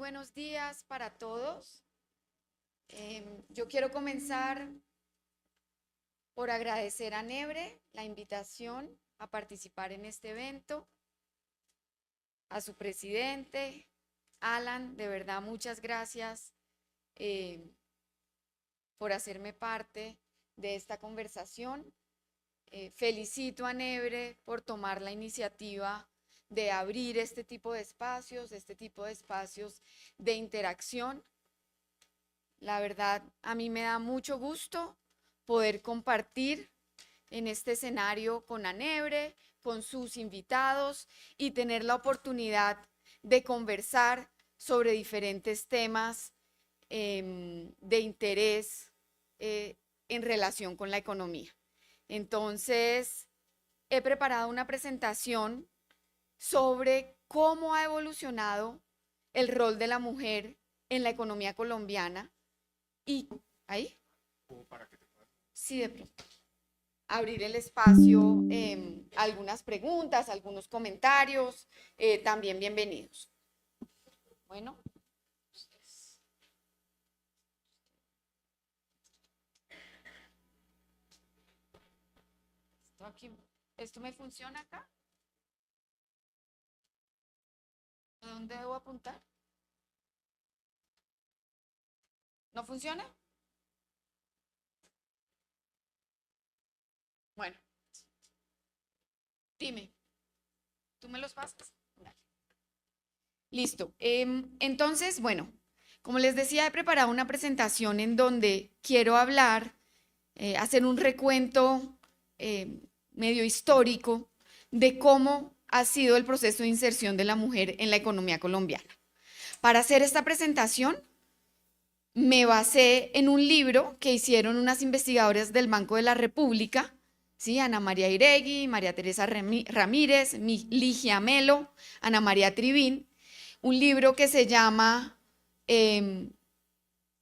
buenos días para todos. Yo quiero comenzar por agradecer a Nebre la invitación a participar en este evento, a su presidente, Alan, de verdad muchas gracias por hacerme parte de esta conversación. Felicito a Nebre por tomar la iniciativa de abrir este tipo de espacios de interacción. La verdad, a mí me da mucho gusto poder compartir en este escenario con Anebre, con sus invitados y tener la oportunidad de conversar sobre diferentes temas de interés en relación con la economía. Entonces, he preparado una presentación sobre cómo ha evolucionado el rol de la mujer en la economía colombiana y ahí, sí, de pronto, abrir el espacio, algunas preguntas, algunos comentarios, también bienvenidos. Bueno. ¿Esto me funciona acá? ¿A dónde debo apuntar? ¿No funciona? Bueno, dime, ¿tú me los pasas? Dale. Listo. Entonces, bueno, como les decía, he preparado una presentación en donde quiero hablar, hacer un recuento medio histórico de cómo ha sido el proceso de inserción de la mujer en la economía colombiana. Para hacer esta presentación, me basé en un libro que hicieron unas investigadoras del Banco de la República, ¿sí? Ana María Iregui, María Teresa Ramírez, Ligia Melo, Ana María Trivín, un libro que se llama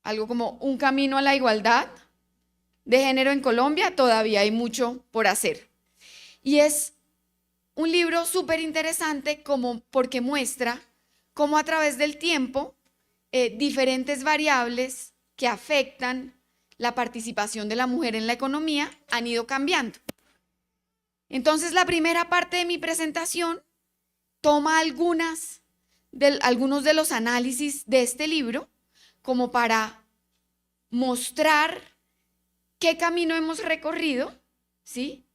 algo como Un camino a la igualdad de género en Colombia, todavía hay mucho por hacer. Y es un libro súper interesante porque muestra cómo a través del tiempo diferentes variables que afectan la participación de la mujer en la economía han ido cambiando. Entonces, la primera parte de mi presentación toma algunos de los análisis de este libro como para mostrar qué camino hemos recorrido, ¿sí?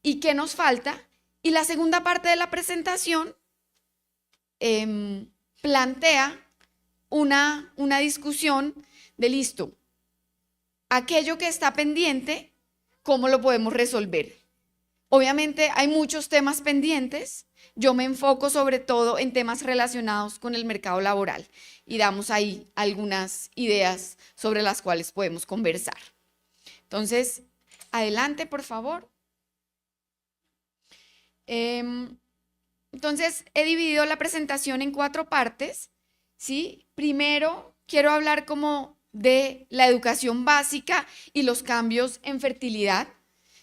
Y qué nos falta. Y la segunda parte de la presentación plantea una discusión de listo, aquello que está pendiente, ¿cómo lo podemos resolver? Obviamente hay muchos temas pendientes, yo me enfoco sobre todo en temas relacionados con el mercado laboral y damos ahí algunas ideas sobre las cuales podemos conversar. Entonces, adelante, por favor. Entonces, he dividido la presentación en 4 partes, ¿sí? Primero, quiero hablar como de la educación básica y los cambios en fertilidad,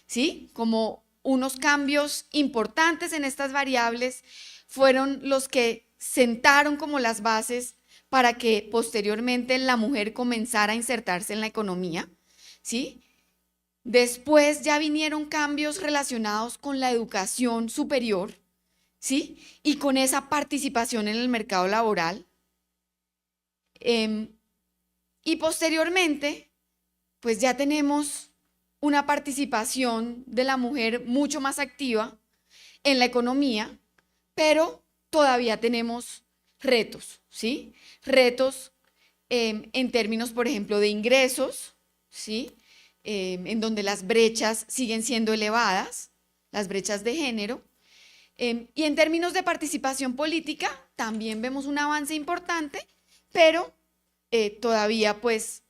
¿sí? Como unos cambios importantes en estas variables fueron los que sentaron como las bases para que posteriormente la mujer comenzara a insertarse en la economía, ¿sí? Después ya vinieron cambios relacionados con la educación superior, ¿sí? Y con esa participación en el mercado laboral. Y posteriormente, pues ya tenemos una participación de la mujer mucho más activa en la economía, pero todavía tenemos retos, ¿sí? Retos en términos, por ejemplo, de ingresos, ¿sí? En donde las brechas siguen siendo elevadas, las brechas de género. Y en términos de participación política, también vemos un avance importante, pero todavía pues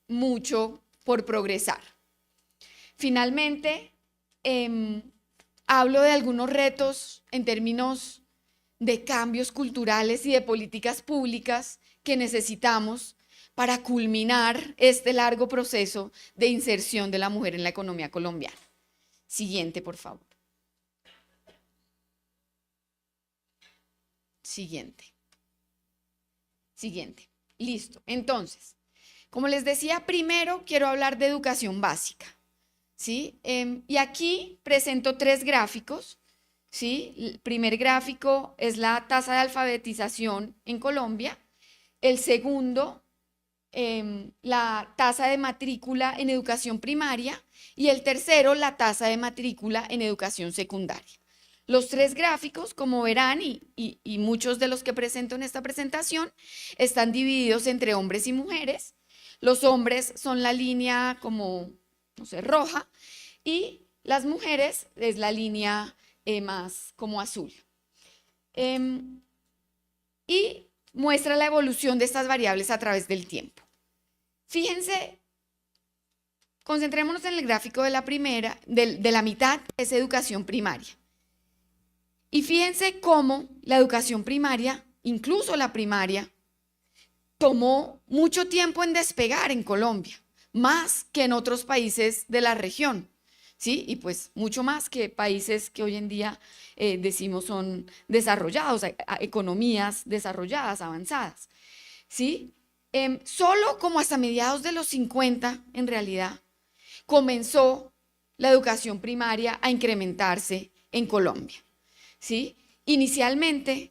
mucho por progresar. Finalmente, hablo de algunos retos en términos de cambios culturales y de políticas públicas que necesitamos para culminar este largo proceso de inserción de la mujer en la economía colombiana. Siguiente, por favor. Siguiente. Siguiente. Listo. Entonces, como les decía, primero quiero hablar de educación básica, ¿sí? Y aquí presento 3 gráficos, ¿sí? El primer gráfico es la tasa de alfabetización en Colombia. El segundo, la tasa de matrícula en educación primaria. Y el tercero, la tasa de matrícula en educación secundaria. Los 3 gráficos, como verán, y muchos de los que presento en esta presentación, están divididos entre hombres y mujeres. Los hombres son la línea como, no sé, roja, y las mujeres es la línea más como azul. Y muestra la evolución de estas variables a través del tiempo. Fíjense, concentrémonos en el gráfico de la primera, de la mitad, que es educación primaria. Y fíjense cómo la educación primaria, incluso la primaria, tomó mucho tiempo en despegar en Colombia, más que en otros países de la región, ¿sí? Y pues mucho más que países que hoy en día decimos son desarrollados, economías desarrolladas, avanzadas, ¿sí? Solo como hasta mediados de los 50, en realidad, comenzó la educación primaria a incrementarse en Colombia, ¿sí? Inicialmente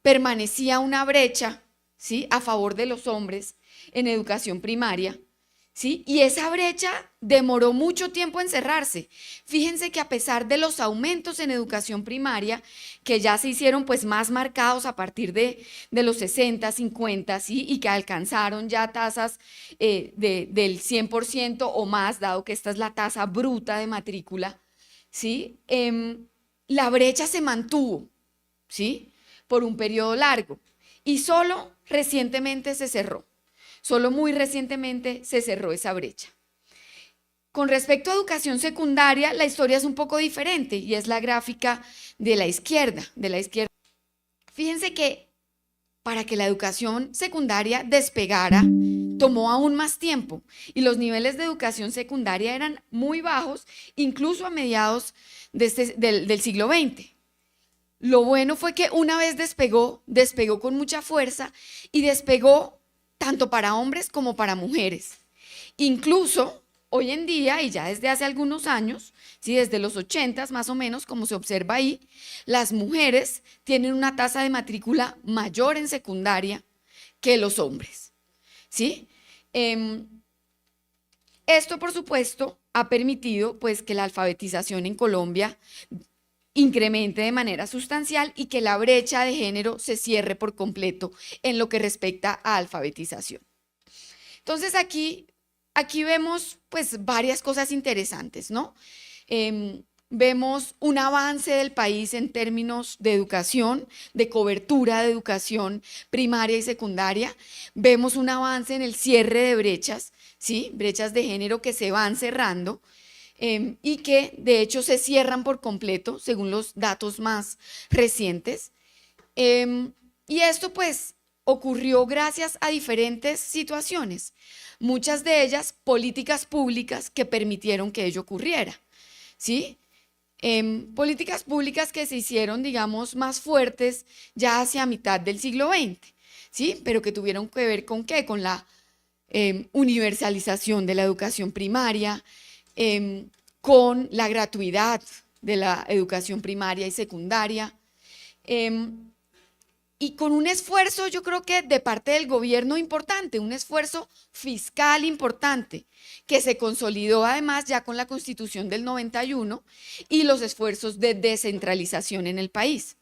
permanecía una brecha, ¿sí?, a favor de los hombres en educación primaria, ¿sí? Y esa brecha demoró mucho tiempo en cerrarse. Fíjense que a pesar de los aumentos en educación primaria, que ya se hicieron pues más marcados a partir de los 60, 50, ¿sí?, y que alcanzaron ya tasas del 100% o más, dado que esta es la tasa bruta de matrícula, ¿sí? La brecha se mantuvo, ¿sí?, por un periodo largo, y solo recientemente se cerró. Solo muy recientemente se cerró esa brecha. Con respecto a educación secundaria, la historia es un poco diferente y es la gráfica de la izquierda. Fíjense que para que la educación secundaria despegara, tomó aún más tiempo y los niveles de educación secundaria eran muy bajos, incluso a mediados del siglo XX. Lo bueno fue que una vez despegó con mucha fuerza y despegó tanto para hombres como para mujeres. Incluso hoy en día, y ya desde hace algunos años, ¿sí?, desde los 80 más o menos, como se observa ahí, las mujeres tienen una tasa de matrícula mayor en secundaria que los hombres, ¿sí? Esto, por supuesto, ha permitido pues, que la alfabetización en Colombia incremente de manera sustancial y que la brecha de género se cierre por completo en lo que respecta a alfabetización. Entonces aquí vemos pues varias cosas interesantes, ¿no? Vemos un avance del país en términos de educación, de cobertura de educación primaria y secundaria. Vemos un avance en el cierre de brechas, ¿sí?, brechas de género que se van cerrando. Y que de hecho se cierran por completo según los datos más recientes. Y esto pues ocurrió gracias a diferentes situaciones, muchas de ellas políticas públicas que permitieron que ello ocurriera, ¿sí? Políticas públicas que se hicieron, digamos, más fuertes ya hacia mitad del siglo XX, ¿sí? Pero que tuvieron que ver con ¿qué? Con la universalización de la educación primaria, con la gratuidad de la educación primaria y secundaria, y con un esfuerzo, yo creo que de parte del gobierno importante, un esfuerzo fiscal importante, que se consolidó además ya con la Constitución del 91 y los esfuerzos de descentralización en el país,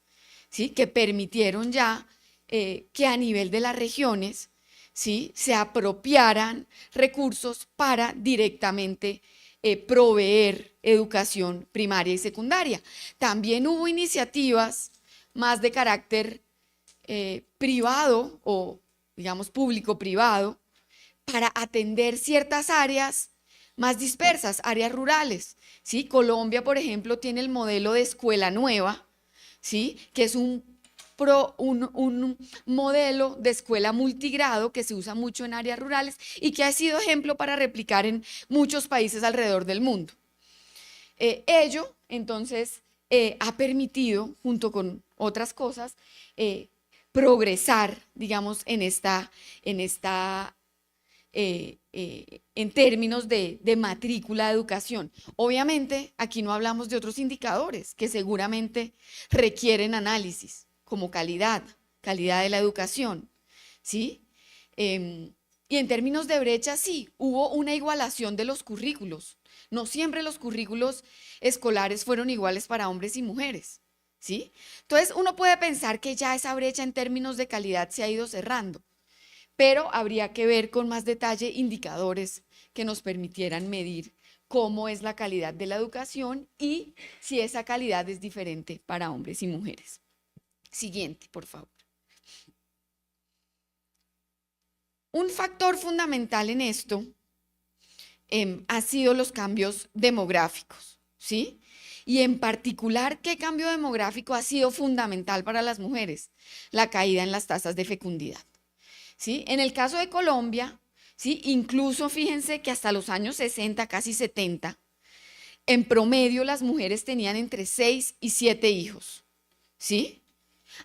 ¿sí?, que permitieron ya que a nivel de las regiones, ¿sí?, se apropiaran recursos para directamente proveer educación primaria y secundaria. También hubo iniciativas más de carácter privado o, digamos, público-privado para atender ciertas áreas más dispersas, áreas rurales, ¿sí? Colombia, por ejemplo, tiene el modelo de escuela nueva, ¿sí?, que es un modelo de escuela multigrado que se usa mucho en áreas rurales y que ha sido ejemplo para replicar en muchos países alrededor del mundo. Entonces, ha permitido, junto con otras cosas, progresar, digamos, en términos de matrícula de educación. Obviamente, aquí no hablamos de otros indicadores que seguramente requieren análisis, como calidad de la educación, ¿sí? Y en términos de brecha, sí, hubo una igualación de los currículos. No siempre los currículos escolares fueron iguales para hombres y mujeres, ¿sí? Entonces, uno puede pensar que ya esa brecha en términos de calidad se ha ido cerrando, pero habría que ver con más detalle indicadores que nos permitieran medir cómo es la calidad de la educación y si esa calidad es diferente para hombres y mujeres. Siguiente, por favor. Un factor fundamental en esto ha sido los cambios demográficos, ¿sí? Y en particular, ¿qué cambio demográfico ha sido fundamental para las mujeres? La caída en las tasas de fecundidad, ¿sí? En el caso de Colombia, ¿sí? Incluso fíjense que hasta los años 60, casi 70, en promedio las mujeres tenían entre 6 y 7 hijos, ¿sí?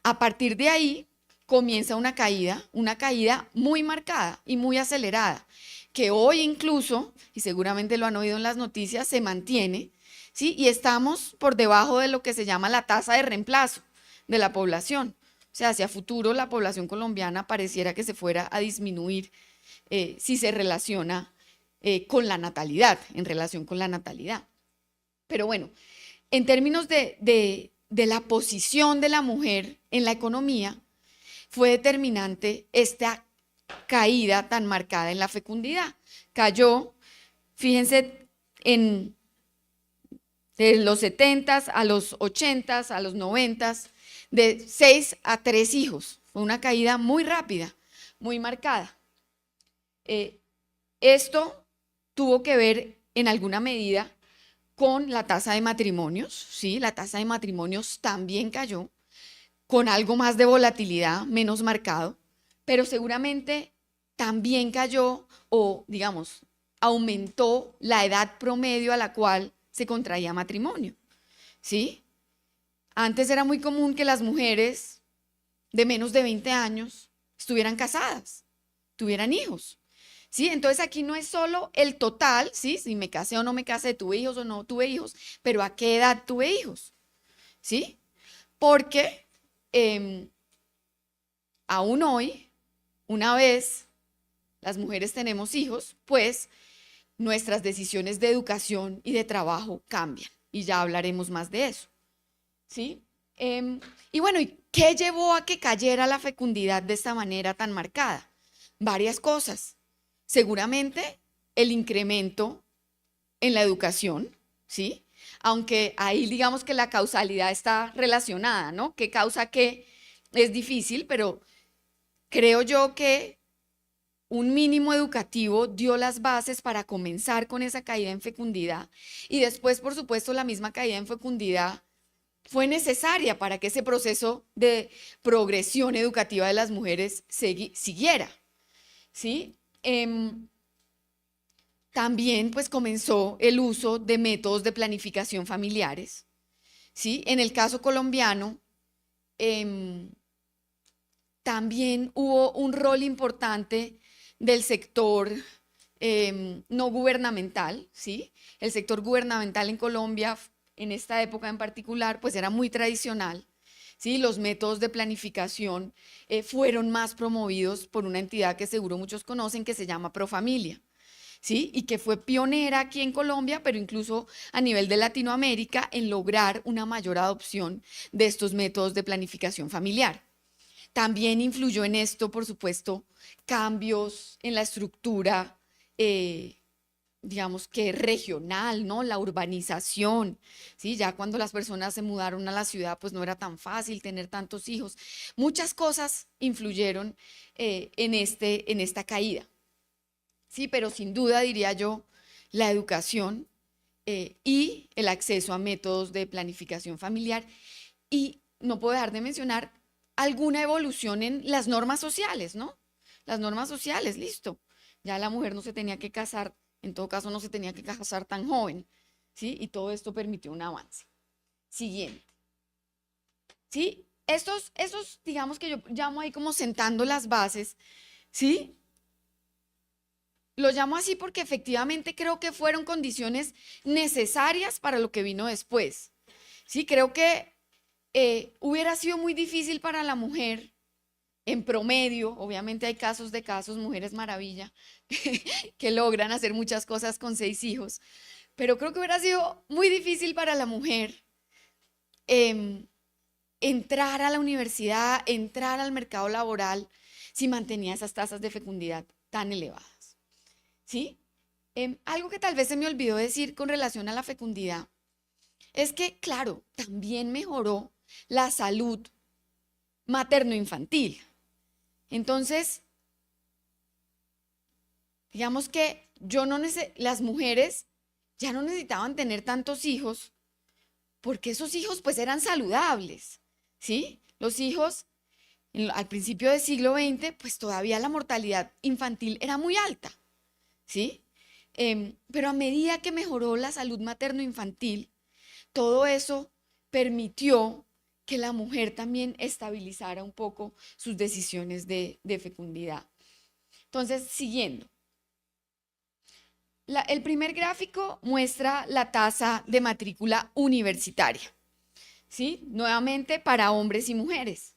A partir de ahí comienza una caída muy marcada y muy acelerada, que hoy incluso, y seguramente lo han oído en las noticias, se mantiene, ¿sí? Y estamos por debajo de lo que se llama la tasa de reemplazo de la población. O sea, hacia futuro la población colombiana pareciera que se fuera a disminuir si se relaciona con la natalidad, en relación con la natalidad. Pero bueno, en términos de la posición de la mujer en la economía, fue determinante esta caída tan marcada en la fecundidad. Cayó, fíjense, de los 70s a los 80s, a los 90s, de 6 a 3 hijos. Fue una caída muy rápida, muy marcada. Esto tuvo que ver en alguna medida con la tasa de matrimonios, ¿sí? La tasa de matrimonios también cayó, con algo más de volatilidad, menos marcado, pero seguramente también cayó o, digamos, aumentó la edad promedio a la cual se contraía matrimonio, ¿sí? Antes era muy común que las mujeres de menos de 20 años estuvieran casadas, tuvieran hijos, ¿sí? Entonces aquí no es solo el total, ¿sí? Si me casé o no me casé, tuve hijos o no tuve hijos, pero ¿a qué edad tuve hijos? ¿Sí? Porque aún hoy, una vez las mujeres tenemos hijos, pues nuestras decisiones de educación y de trabajo cambian. Y ya hablaremos más de eso, ¿sí? Y bueno, ¿y qué llevó a que cayera la fecundidad de esta manera tan marcada? Varias cosas. Seguramente el incremento en la educación, ¿sí? Aunque ahí digamos que la causalidad está relacionada, ¿no? ¿Qué causa qué? Es difícil, pero creo yo que un mínimo educativo dio las bases para comenzar con esa caída en fecundidad y después, por supuesto, la misma caída en fecundidad fue necesaria para que ese proceso de progresión educativa de las mujeres siguiera, ¿sí? También pues comenzó el uso de métodos de planificación familiares, ¿sí? En el caso colombiano, también hubo un rol importante del sector no gubernamental, ¿sí? El sector gubernamental en Colombia, en esta época en particular, pues era muy tradicional, ¿sí? Los métodos de planificación fueron más promovidos por una entidad que seguro muchos conocen que se llama Profamilia, ¿sí? Y que fue pionera aquí en Colombia, pero incluso a nivel de Latinoamérica en lograr una mayor adopción de estos métodos de planificación familiar. También influyó en esto, por supuesto, cambios en la estructura, digamos que regional, ¿no? La urbanización, ¿sí? Ya cuando las personas se mudaron a la ciudad, pues no era tan fácil tener tantos hijos. Muchas cosas influyeron en esta caída, ¿sí? Pero sin duda, diría yo, la educación y el acceso a métodos de planificación familiar. Y no puedo dejar de mencionar alguna evolución en las normas sociales, ¿no? Las normas sociales, listo. Ya la mujer no se tenía que casar, en todo caso no se tenía que casar tan joven, ¿sí? Y todo esto permitió un avance. Siguiente. ¿Sí? Estos, digamos que yo llamo ahí como sentando las bases, ¿sí? Lo llamo así porque efectivamente creo que fueron condiciones necesarias para lo que vino después. Sí, creo que hubiera sido muy difícil para la mujer en promedio, obviamente hay casos de casos, mujeres maravilla, que logran hacer muchas cosas con 6 hijos, pero creo que hubiera sido muy difícil para la mujer em, entrar a la universidad, entrar al mercado laboral, si mantenía esas tasas de fecundidad tan elevadas. ¿Sí? Algo que tal vez se me olvidó decir con relación a la fecundidad es que, claro, también mejoró la salud materno-infantil. Entonces, digamos que las mujeres ya no necesitaban tener tantos hijos porque esos hijos pues eran saludables, ¿sí? Los hijos al principio del siglo XX pues todavía la mortalidad infantil era muy alta, ¿sí? Pero a medida que mejoró la salud materno-infantil, todo eso permitió que la mujer también estabilizara un poco sus decisiones de fecundidad. Entonces, siguiendo. El primer gráfico muestra la tasa de matrícula universitaria, ¿sí? Nuevamente para hombres y mujeres.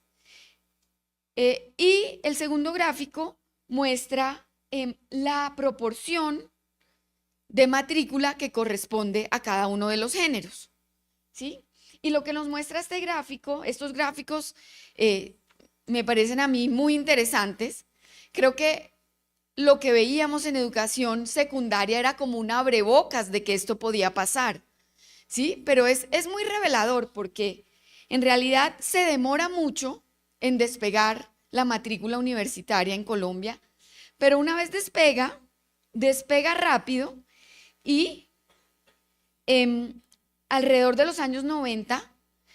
Y el segundo gráfico muestra la proporción de matrícula que corresponde a cada uno de los géneros, ¿sí? Y lo que nos muestra este gráfico, estos gráficos me parecen a mí muy interesantes. Creo que lo que veíamos en educación secundaria era como un abrebocas de que esto podía pasar, ¿sí? Pero es muy revelador porque en realidad se demora mucho en despegar la matrícula universitaria en Colombia, pero una vez despega rápido y alrededor de los años 90,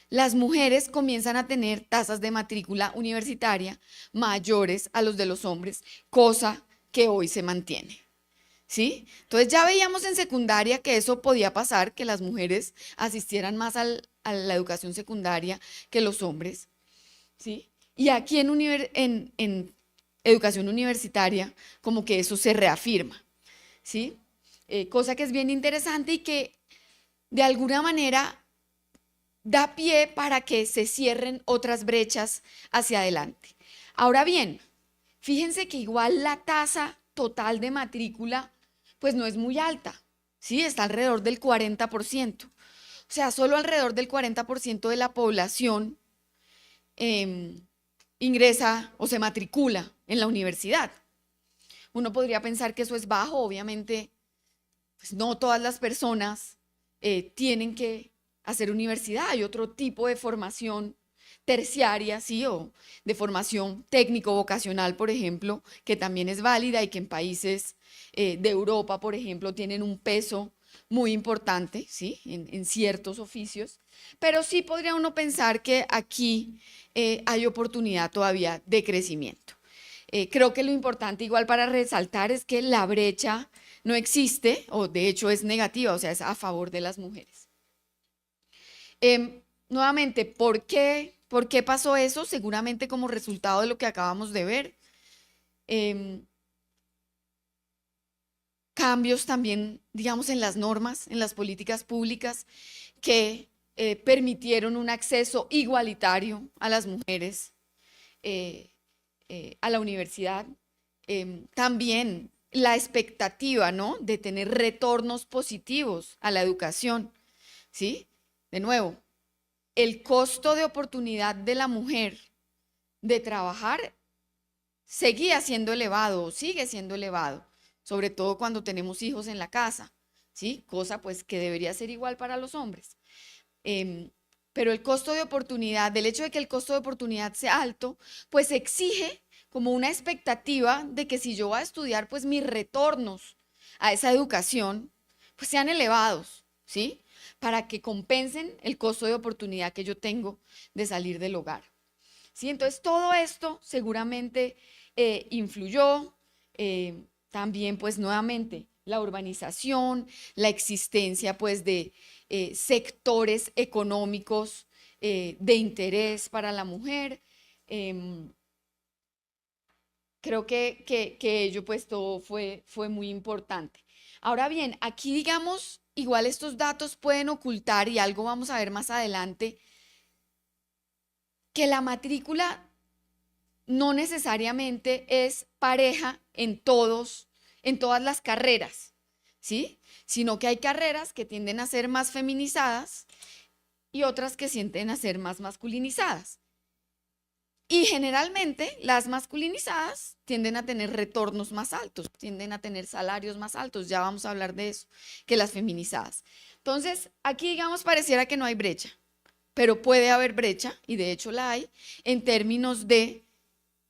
las mujeres comienzan a tener tasas de matrícula universitaria mayores a los de los hombres, cosa que hoy se mantiene. ¿Sí? Entonces ya veíamos en secundaria que eso podía pasar, que las mujeres asistieran más a la educación secundaria que los hombres. ¿Sí? Y aquí en educación universitaria, como que eso se reafirma. ¿Sí? Cosa que es bien interesante y que de alguna manera da pie para que se cierren otras brechas hacia adelante. Ahora bien, fíjense que igual la tasa total de matrícula pues no es muy alta, ¿sí? Está alrededor del 40%. O sea, solo alrededor del 40% de la población ingresa o se matricula en la universidad. Uno podría pensar que eso es bajo, obviamente, pues no todas las personas tienen que hacer universidad, hay otro tipo de formación terciaria, sí, o de formación técnico-vocacional, por ejemplo, que también es válida y que en países de Europa, por ejemplo, tienen un peso muy importante, sí, en ciertos oficios, pero sí podría uno pensar que aquí hay oportunidad todavía de crecimiento. Creo que lo importante igual para resaltar es que la brecha no existe, o de hecho es negativa, o sea, es a favor de las mujeres. Nuevamente, ¿por qué pasó eso? Seguramente como resultado de lo que acabamos de ver. Cambios también, digamos, en las normas, en las políticas públicas que permitieron un acceso igualitario a las mujeres a la universidad. También la expectativa, ¿no? De tener retornos positivos a la educación, ¿sí? De nuevo, el costo de oportunidad de la mujer de trabajar seguía siendo elevado o sigue siendo elevado, sobre todo cuando tenemos hijos en la casa, ¿sí? Cosa pues que debería ser igual para los hombres. Pero el costo de oportunidad, del hecho de que el costo de oportunidad sea alto, pues exige como una expectativa de que si yo voy a estudiar, pues mis retornos a esa educación, pues sean elevados, ¿sí? Para que compensen el costo de oportunidad que yo tengo de salir del hogar. ¿Sí? Entonces, todo esto seguramente influyó. También, pues, nuevamente, la urbanización, la existencia, pues, de sectores económicos de interés para la mujer. Creo que ello pues todo fue muy importante. Ahora bien, aquí digamos, igual estos datos pueden ocultar, y algo vamos a ver más adelante, que la matrícula no necesariamente es pareja en todas las carreras, ¿sí? Sino que hay carreras que tienden a ser más feminizadas y otras que tienden a ser más masculinizadas. Y generalmente las masculinizadas tienden a tener retornos más altos, tienden a tener salarios más altos, ya vamos a hablar de eso, que las feminizadas. Entonces, aquí digamos pareciera que no hay brecha, pero puede haber brecha, y de hecho la hay, en términos de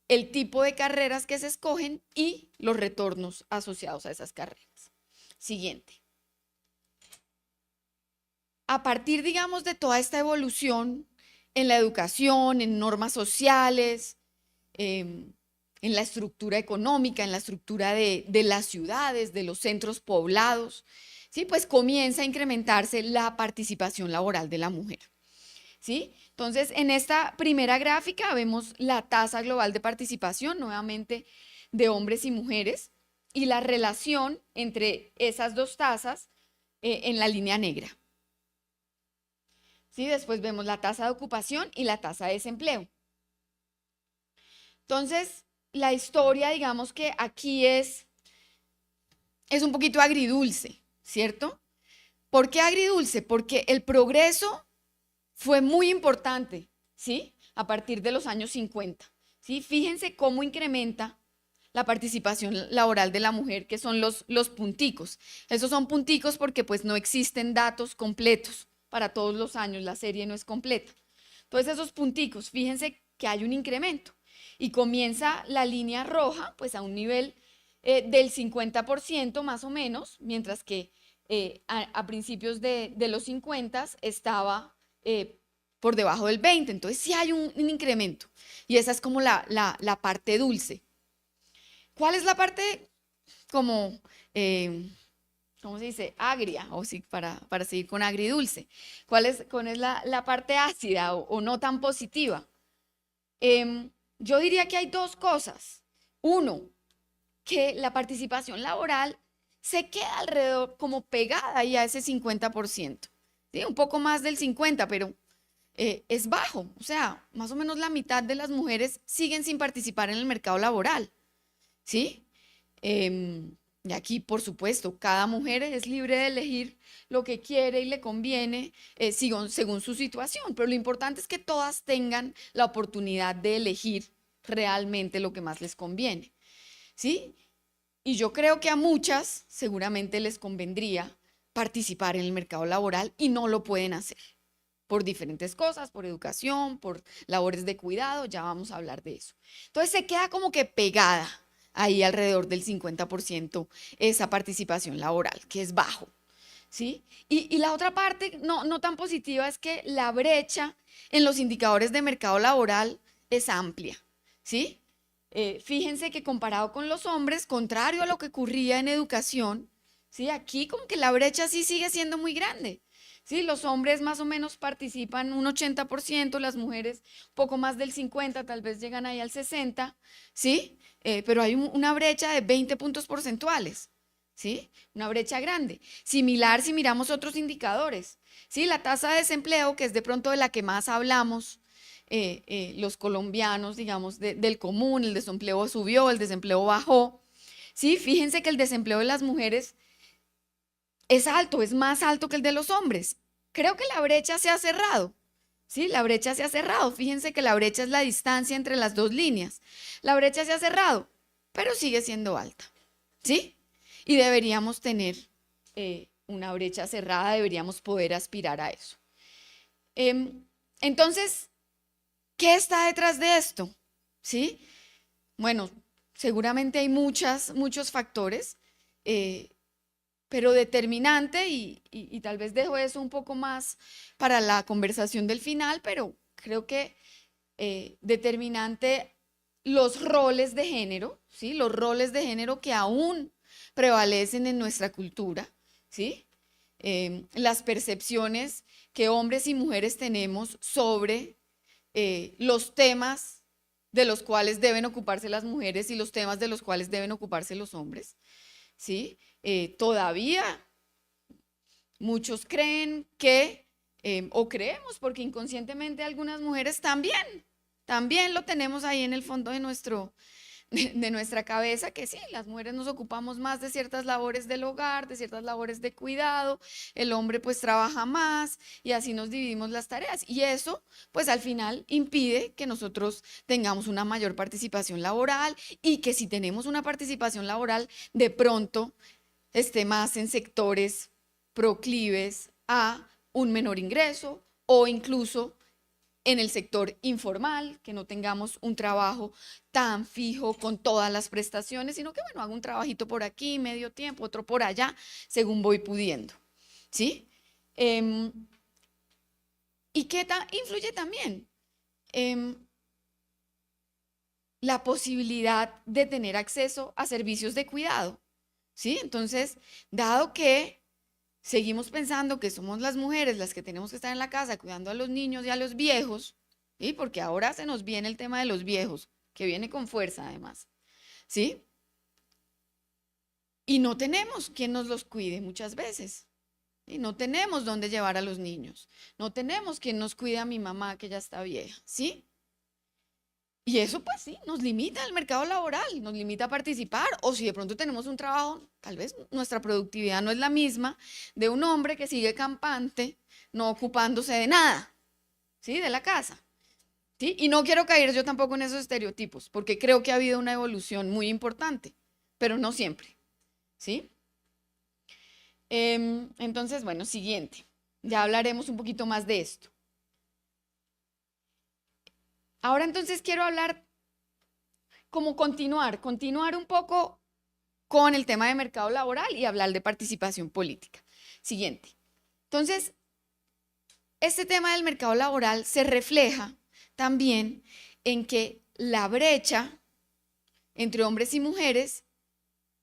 el tipo de carreras que se escogen y los retornos asociados a esas carreras. Siguiente. A partir, digamos, de toda esta evolución en la educación, en normas sociales, en la estructura económica, en la estructura de las ciudades, de los centros poblados, ¿sí? Pues comienza a incrementarse la participación laboral de la mujer, ¿sí? Entonces, en esta primera gráfica vemos la tasa global de participación, nuevamente, de hombres y mujeres, y la relación entre esas dos tasas en la línea negra. ¿Sí? Después vemos la tasa de ocupación y la tasa de desempleo. Entonces, la historia, digamos que aquí es un poquito agridulce, ¿cierto? ¿Por qué agridulce? Porque el progreso fue muy importante, ¿sí? A partir de los años 50, ¿sí? Fíjense cómo incrementa la participación laboral de la mujer, que son los punticos. Esos son punticos porque pues no existen datos completos para todos los años, la serie no es completa. Entonces esos punticos, fíjense que hay un incremento y comienza la línea roja pues a un nivel del 50% más o menos, mientras que a principios de los 50 estaba por debajo del 20%, entonces sí hay un incremento y esa es como la parte dulce. ¿Cuál es la parte como, ¿cómo se dice? Agria, o sí, para seguir con agridulce. ¿Cuál es la parte ácida o no tan positiva? Yo diría que hay dos cosas. Uno, que la participación laboral se queda alrededor como pegada ahí a ese 50%, ¿sí? Un poco más del 50%, pero es bajo. O sea, más o menos la mitad de las mujeres siguen sin participar en el mercado laboral, ¿sí? Y aquí, por supuesto, cada mujer es libre de elegir lo que quiere y le conviene según su situación, pero lo importante es que todas tengan la oportunidad de elegir realmente lo que más les conviene, ¿sí? Y yo creo que a muchas seguramente les convendría participar en el mercado laboral y no lo pueden hacer por diferentes cosas, por educación, por labores de cuidado, ya vamos a hablar de eso. Entonces se queda como que pegada ahí alrededor del 50% esa participación laboral, que es bajo, ¿sí? Y la otra parte no tan positiva es que la brecha en los indicadores de mercado laboral es amplia, ¿sí? Fíjense que comparado con los hombres, contrario a lo que ocurría en educación, ¿sí? Aquí como que la brecha sí sigue siendo muy grande. Sí, los hombres más o menos participan un 80%, las mujeres poco más del 50%, tal vez llegan ahí al 60%, ¿sí? Pero hay una brecha de 20 puntos porcentuales, ¿sí? Una brecha grande. Similar si miramos otros indicadores, ¿sí? La tasa de desempleo, que es de pronto de la que más hablamos, los colombianos, digamos, del común, el desempleo subió, el desempleo bajó, ¿sí? Fíjense que el desempleo de las mujeres es alto, es más alto que el de los hombres. Creo que la brecha se ha cerrado, ¿sí? La brecha se ha cerrado. Fíjense que la brecha es la distancia entre las dos líneas. La brecha se ha cerrado, pero sigue siendo alta, ¿sí? Y deberíamos tener una brecha cerrada, deberíamos poder aspirar a eso. Entonces, ¿qué está detrás de esto? ¿Sí? Bueno, seguramente hay muchos factores, pero determinante, y tal vez dejo eso un poco más para la conversación del final, pero creo que determinante los roles de género, ¿sí? Los roles de género que aún prevalecen en nuestra cultura, ¿sí? las percepciones que hombres y mujeres tenemos sobre los temas de los cuales deben ocuparse las mujeres y los temas de los cuales deben ocuparse los hombres, ¿sí? Todavía muchos creen que, o creemos, porque inconscientemente algunas mujeres también lo tenemos ahí en el fondo de nuestra cabeza, que sí, las mujeres nos ocupamos más de ciertas labores del hogar, de ciertas labores de cuidado, el hombre pues trabaja más y así nos dividimos las tareas. Y eso pues al final impide que nosotros tengamos una mayor participación laboral y que si tenemos una participación laboral, de pronto esté más en sectores proclives a un menor ingreso o incluso en el sector informal, que no tengamos un trabajo tan fijo con todas las prestaciones, sino que, bueno, hago un trabajito por aquí, medio tiempo, otro por allá, según voy pudiendo, ¿sí? ¿Y qué influye también? La posibilidad de tener acceso a servicios de cuidado, ¿sí? Entonces, dado que seguimos pensando que somos las mujeres las que tenemos que estar en la casa cuidando a los niños y a los viejos, ¿sí? Porque ahora se nos viene el tema de los viejos, que viene con fuerza además, ¿sí? Y no tenemos quien nos los cuide muchas veces, y no tenemos dónde llevar a los niños, no tenemos quien nos cuide a mi mamá que ya está vieja, ¿sí? Y eso pues sí, nos limita el mercado laboral, nos limita a participar, o si de pronto tenemos un trabajo, tal vez nuestra productividad no es la misma de un hombre que sigue campante, no ocupándose de nada, ¿sí? De la casa, ¿sí? Y no quiero caer yo tampoco en esos estereotipos, porque creo que ha habido una evolución muy importante, pero no siempre, ¿sí? Entonces, bueno, siguiente, ya hablaremos un poquito más de esto. Ahora entonces quiero hablar como continuar un poco con el tema de mercado laboral y hablar de participación política. Siguiente. Entonces, este tema del mercado laboral se refleja también en que la brecha entre hombres y mujeres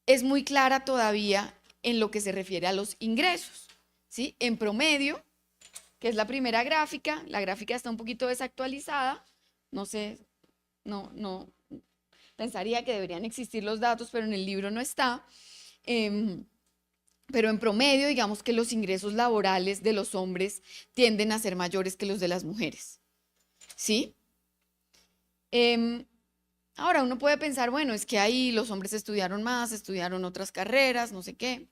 es muy clara todavía en lo que se refiere a los ingresos, ¿sí? En promedio, que es la primera gráfica, la gráfica está un poquito desactualizada, no sé, no, pensaría que deberían existir los datos, pero en el libro no está. Pero en promedio, digamos que los ingresos laborales de los hombres tienden a ser mayores que los de las mujeres, ¿sí? Ahora uno puede pensar, bueno, es que ahí los hombres estudiaron más, estudiaron otras carreras, no sé qué,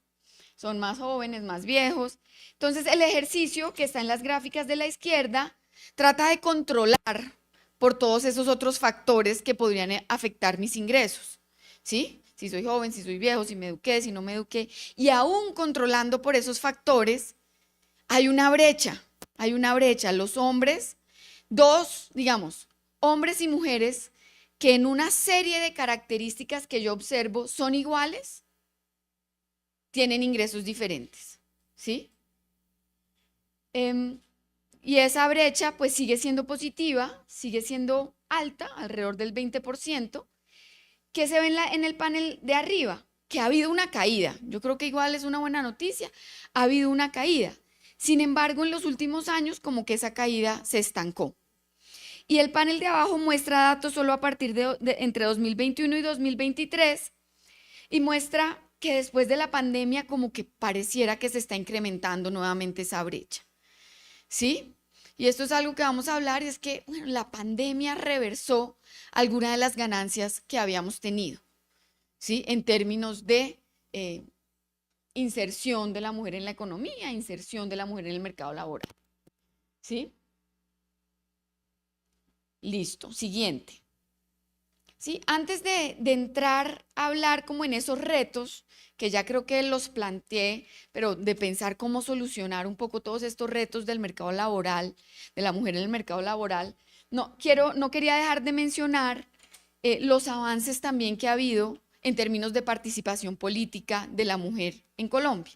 son más jóvenes, más viejos. Entonces el ejercicio que está en las gráficas de la izquierda trata de controlar por todos esos otros factores que podrían afectar mis ingresos, ¿sí? Si soy joven, si soy viejo, si me eduqué, si no me eduqué. Y aún controlando por esos factores, hay una brecha, hay una brecha. Los hombres, digamos, hombres y mujeres que en una serie de características que yo observo son iguales, tienen ingresos diferentes, ¿sí? Y esa brecha pues sigue siendo positiva, sigue siendo alta, alrededor del 20%, que se ve en el panel de arriba, que ha habido una caída. Yo creo que igual es una buena noticia, ha habido una caída. Sin embargo, en los últimos años como que esa caída se estancó. Y el panel de abajo muestra datos solo a partir de entre 2021 y 2023 y muestra que después de la pandemia como que pareciera que se está incrementando nuevamente esa brecha, ¿sí? Y esto es algo que vamos a hablar, y es que bueno, la pandemia reversó algunas de las ganancias que habíamos tenido, ¿sí? En términos de inserción de la mujer en la economía, inserción de la mujer en el mercado laboral, ¿sí? Listo, siguiente. ¿Sí? Antes de entrar a hablar como en esos retos, que ya creo que los planteé, pero de pensar cómo solucionar un poco todos estos retos del mercado laboral, de la mujer en el mercado laboral, no quería dejar de mencionar los avances también que ha habido en términos de participación política de la mujer en Colombia,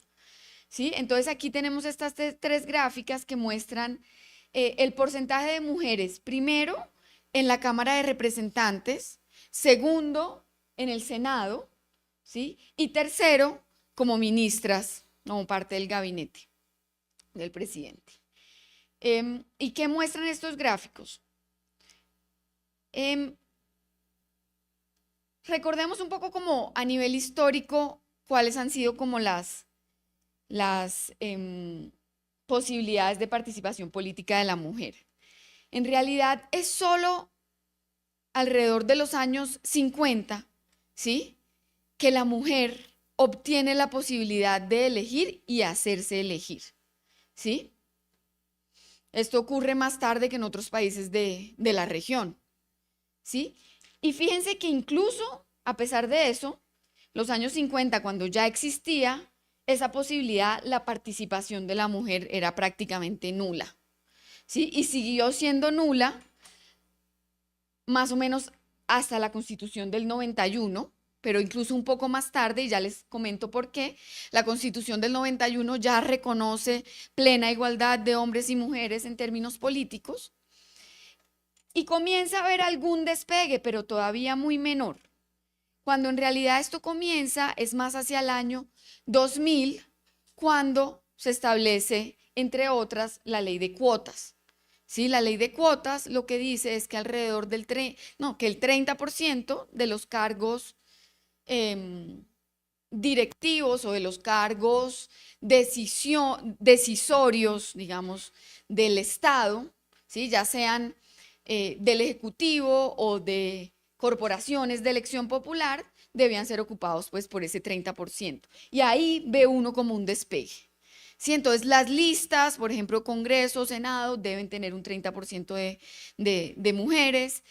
¿sí? Entonces aquí tenemos estas tres gráficas que muestran el porcentaje de mujeres, primero en la Cámara de Representantes, segundo en el Senado, ¿sí? Y tercero como ministras, como parte del gabinete, del presidente. ¿Y qué muestran estos gráficos? Recordemos un poco como a nivel histórico cuáles han sido como las posibilidades de participación política de la mujer. En realidad es solo alrededor de los años 50, ¿sí?, que la mujer obtiene la posibilidad de elegir y hacerse elegir, ¿sí? Esto ocurre más tarde que en otros países de la región, ¿sí? Y fíjense que incluso, a pesar de eso, los años 50, cuando ya existía esa posibilidad, la participación de la mujer era prácticamente nula, ¿sí? Y siguió siendo nula más o menos hasta la Constitución del 91, pero incluso un poco más tarde, y ya les comento por qué, la Constitución del 91 ya reconoce plena igualdad de hombres y mujeres en términos políticos, y comienza a haber algún despegue, pero todavía muy menor. Cuando en realidad esto comienza es más hacia el año 2000, cuando se establece, entre otras, la ley de cuotas. ¿Sí? La ley de cuotas lo que dice es que alrededor del que el 30% de los cargos directivos o de los cargos decisorios, digamos, del Estado, ¿sí?, ya sean del Ejecutivo o de corporaciones de elección popular, debían ser ocupados pues por ese 30%. Y ahí ve uno como un despegue. Sí, entonces las listas, por ejemplo, Congreso, Senado, deben tener un 30% de mujeres.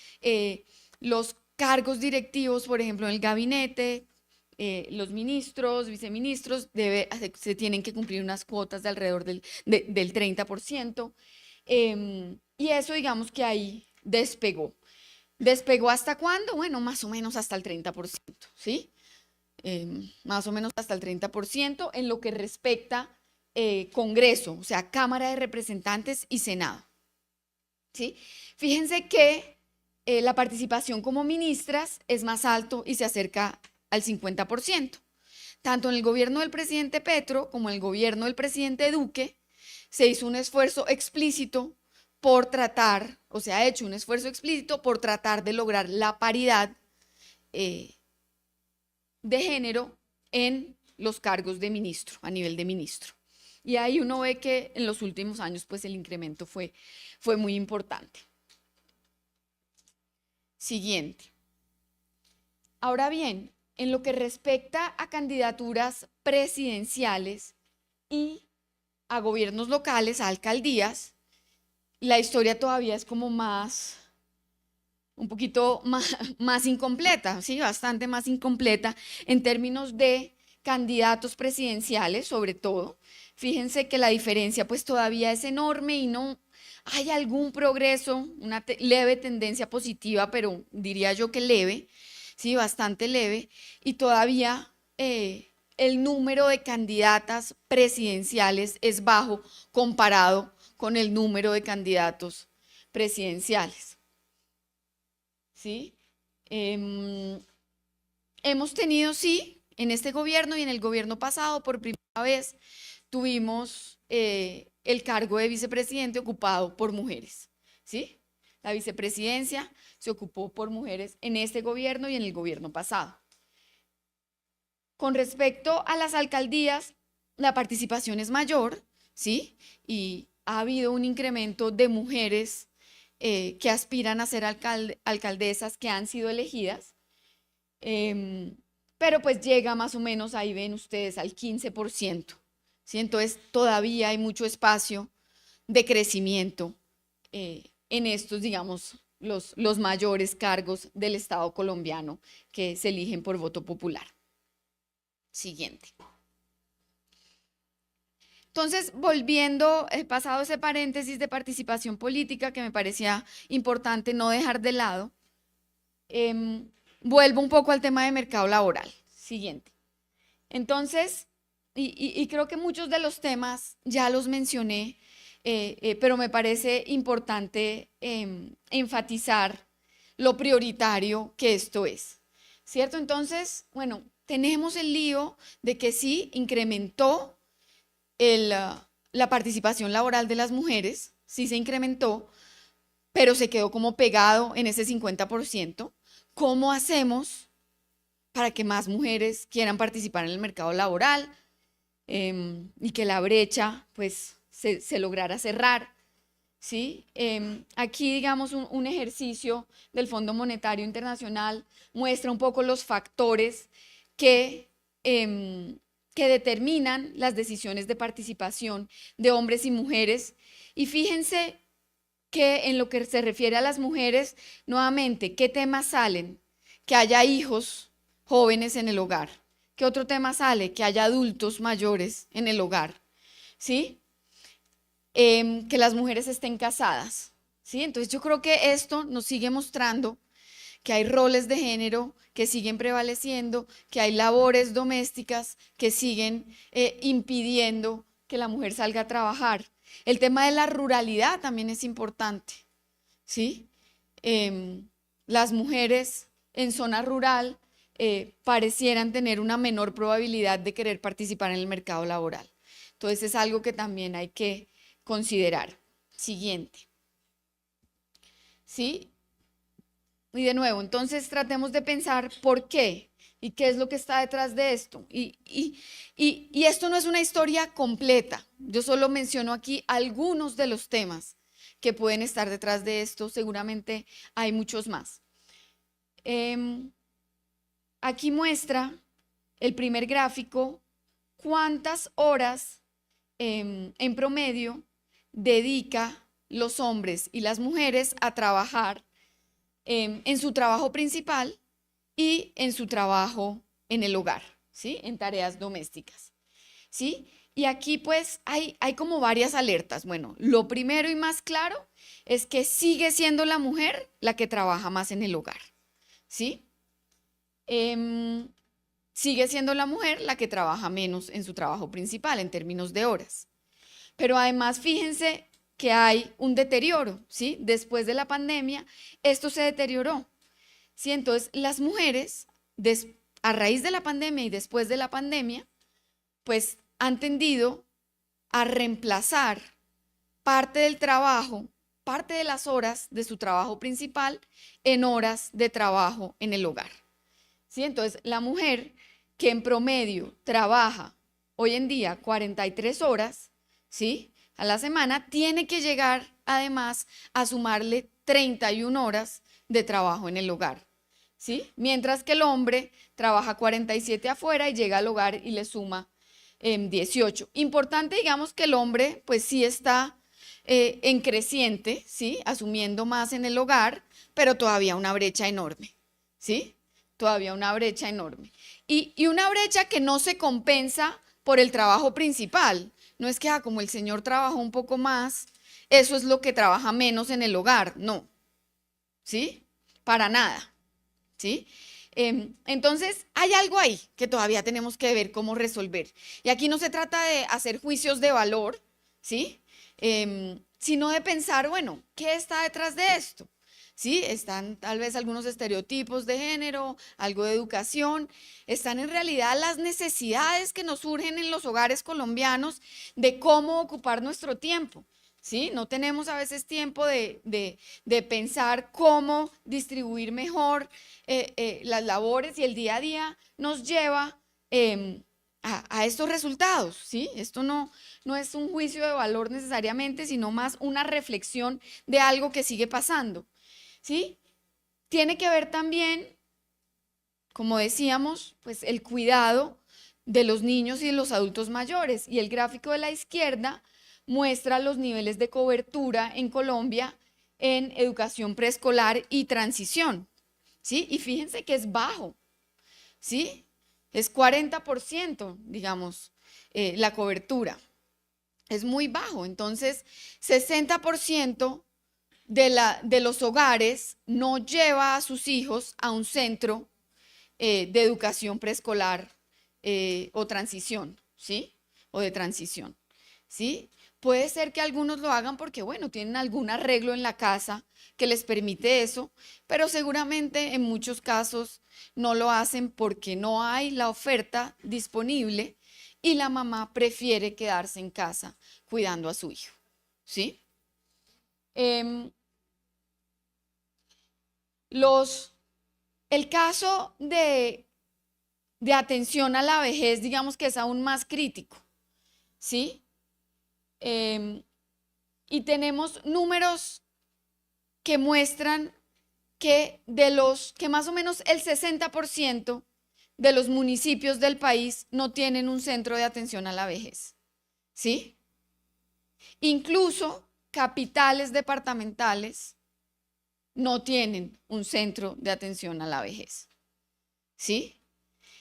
Los cargos directivos, por ejemplo, en el gabinete, los ministros, viceministros, se tienen que cumplir unas cuotas de alrededor del 30%. Y eso, digamos que ahí despegó. ¿Despegó hasta cuándo? Bueno, más o menos hasta el 30%, ¿sí? Más o menos hasta el 30% en lo que respecta Congreso, o sea, Cámara de Representantes y Senado, ¿sí? Fíjense que la participación como ministras es más alto y se acerca al 50%. Tanto en el gobierno del presidente Petro como en el gobierno del presidente Duque se hizo un esfuerzo explícito por tratar, o se ha hecho un esfuerzo explícito por tratar de lograr la paridad de género en los cargos de ministro, a nivel de ministro. Y ahí uno ve que en los últimos años pues el incremento fue muy importante. Siguiente. Ahora bien, en lo que respecta a candidaturas presidenciales y a gobiernos locales, a alcaldías, la historia todavía es como un poquito más incompleta, ¿sí? Bastante más incompleta en términos de candidatos presidenciales, sobre todo. Fíjense que la diferencia pues todavía es enorme y no hay algún progreso, una leve tendencia positiva, pero diría yo que leve, sí, bastante leve, y todavía el número de candidatas presidenciales es bajo comparado con el número de candidatos presidenciales, ¿sí? Hemos tenido, sí, en este gobierno y en el gobierno pasado, por primera vez, tuvimos el cargo de vicepresidente ocupado por mujeres, ¿sí? La vicepresidencia se ocupó por mujeres en este gobierno y en el gobierno pasado. Con respecto a las alcaldías, la participación es mayor, ¿sí? Y ha habido un incremento de mujeres que aspiran a ser alcaldesas que han sido elegidas, pero pues llega más o menos, ahí ven ustedes, al 15%, ¿sí? Entonces todavía hay mucho espacio de crecimiento en estos, digamos, los mayores cargos del Estado colombiano que se eligen por voto popular. Siguiente. Entonces, volviendo, pasado ese paréntesis de participación política que me parecía importante no dejar de lado, vuelvo un poco al tema de mercado laboral. Siguiente. Entonces, y creo que muchos de los temas ya los mencioné, pero me parece importante enfatizar lo prioritario que esto es, ¿cierto? Entonces, bueno, tenemos el lío de que sí incrementó la participación laboral de las mujeres sí se incrementó, pero se quedó como pegado en ese 50%. ¿Cómo hacemos para que más mujeres quieran participar en el mercado laboral y que la brecha pues se lograra cerrar? ¿Sí? Aquí, digamos, un ejercicio del Fondo Monetario Internacional muestra un poco los factores que, que determinan las decisiones de participación de hombres y mujeres. Y fíjense que en lo que se refiere a las mujeres, nuevamente, ¿qué temas salen? Que haya hijos jóvenes en el hogar. ¿Qué otro tema sale? Que haya adultos mayores en el hogar. ¿Sí? Que las mujeres estén casadas, ¿sí? Entonces yo creo que esto nos sigue mostrando que hay roles de género que siguen prevaleciendo, que hay labores domésticas que siguen impidiendo que la mujer salga a trabajar. El tema de la ruralidad también es importante, ¿sí? Las mujeres en zona rural parecieran tener una menor probabilidad de querer participar en el mercado laboral. Entonces es algo que también hay que considerar. Siguiente. ¿Sí? Y de nuevo, entonces tratemos de pensar por qué y qué es lo que está detrás de esto. Y esto no es una historia completa. Yo solo menciono aquí algunos de los temas que pueden estar detrás de esto. Seguramente hay muchos más. Aquí muestra el primer gráfico cuántas horas en promedio dedica los hombres y las mujeres a trabajar en su trabajo principal y en su trabajo en el hogar, ¿sí? En tareas domésticas, ¿sí? Y aquí pues hay como varias alertas. Bueno, lo primero y más claro es que sigue siendo la mujer la que trabaja más en el hogar, ¿sí? Sigue siendo la mujer la que trabaja menos en su trabajo principal en términos de horas. Pero además, fíjense que hay un deterioro, ¿sí? Después de la pandemia, esto se deterioró, ¿sí? Entonces, las mujeres, a raíz de la pandemia y después de la pandemia, pues han tendido a reemplazar parte del trabajo, parte de las horas de su trabajo principal en horas de trabajo en el hogar, ¿sí? Entonces, la mujer que en promedio trabaja hoy en día 43 horas, ¿sí? A la semana, tiene que llegar además a sumarle 31 horas de trabajo en el hogar, ¿sí? Mientras que el hombre trabaja 47 afuera y llega al hogar y le suma 18. Importante, digamos, que el hombre pues sí está en creciente, ¿sí? Asumiendo más en el hogar, pero todavía una brecha enorme, ¿sí? Todavía una brecha enorme. Y una brecha que no se compensa por el trabajo principal. No es que como el señor trabajó un poco más, eso es lo que trabaja menos en el hogar. No, ¿sí? Para nada, ¿sí? Entonces, hay algo ahí que todavía tenemos que ver cómo resolver. Y aquí no se trata de hacer juicios de valor, ¿sí? Sino de pensar, bueno, ¿qué está detrás de esto? ¿Sí? Están tal vez algunos estereotipos de género, algo de educación, están en realidad las necesidades que nos surgen en los hogares colombianos de cómo ocupar nuestro tiempo. ¿Sí? No tenemos a veces tiempo de pensar cómo distribuir mejor las labores, y el día a día nos lleva a estos resultados, ¿sí? Esto no es un juicio de valor necesariamente, sino más una reflexión de algo que sigue pasando, ¿sí? Tiene que ver también, como decíamos, pues el cuidado de los niños y de los adultos mayores. Y el gráfico de la izquierda muestra los niveles de cobertura en Colombia en educación preescolar y transición, ¿sí? Y fíjense que es bajo, ¿sí? Es 40%, digamos, la cobertura. Es muy bajo. Entonces, 60% de los hogares no lleva a sus hijos a un centro de educación preescolar o transición, ¿sí? O de transición, ¿sí? Puede ser que algunos lo hagan porque, bueno, tienen algún arreglo en la casa que les permite eso, pero seguramente en muchos casos no lo hacen porque no hay la oferta disponible y la mamá prefiere quedarse en casa cuidando a su hijo, ¿sí? Em, el caso de atención a la vejez, digamos que es aún más crítico, ¿sí? Y tenemos números que muestran que que más o menos el 60% de los municipios del país no tienen un centro de atención a la vejez, ¿sí? Incluso capitales departamentales no tienen un centro de atención a la vejez, ¿sí?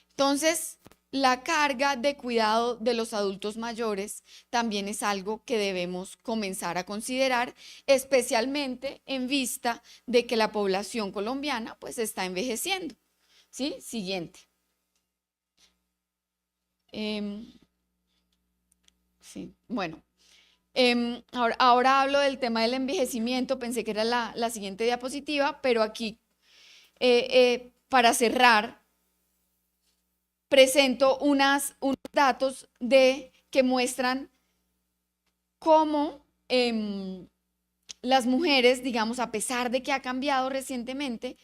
Entonces, la carga de cuidado de los adultos mayores también es algo que debemos comenzar a considerar, especialmente en vista de que la población colombiana pues está envejeciendo, ¿sí? Siguiente. Sí, bueno. Ahora hablo del tema del envejecimiento, pensé que era la siguiente diapositiva, pero aquí, para cerrar, presento unos datos que muestran cómo las mujeres, digamos, a pesar de que ha cambiado recientemente,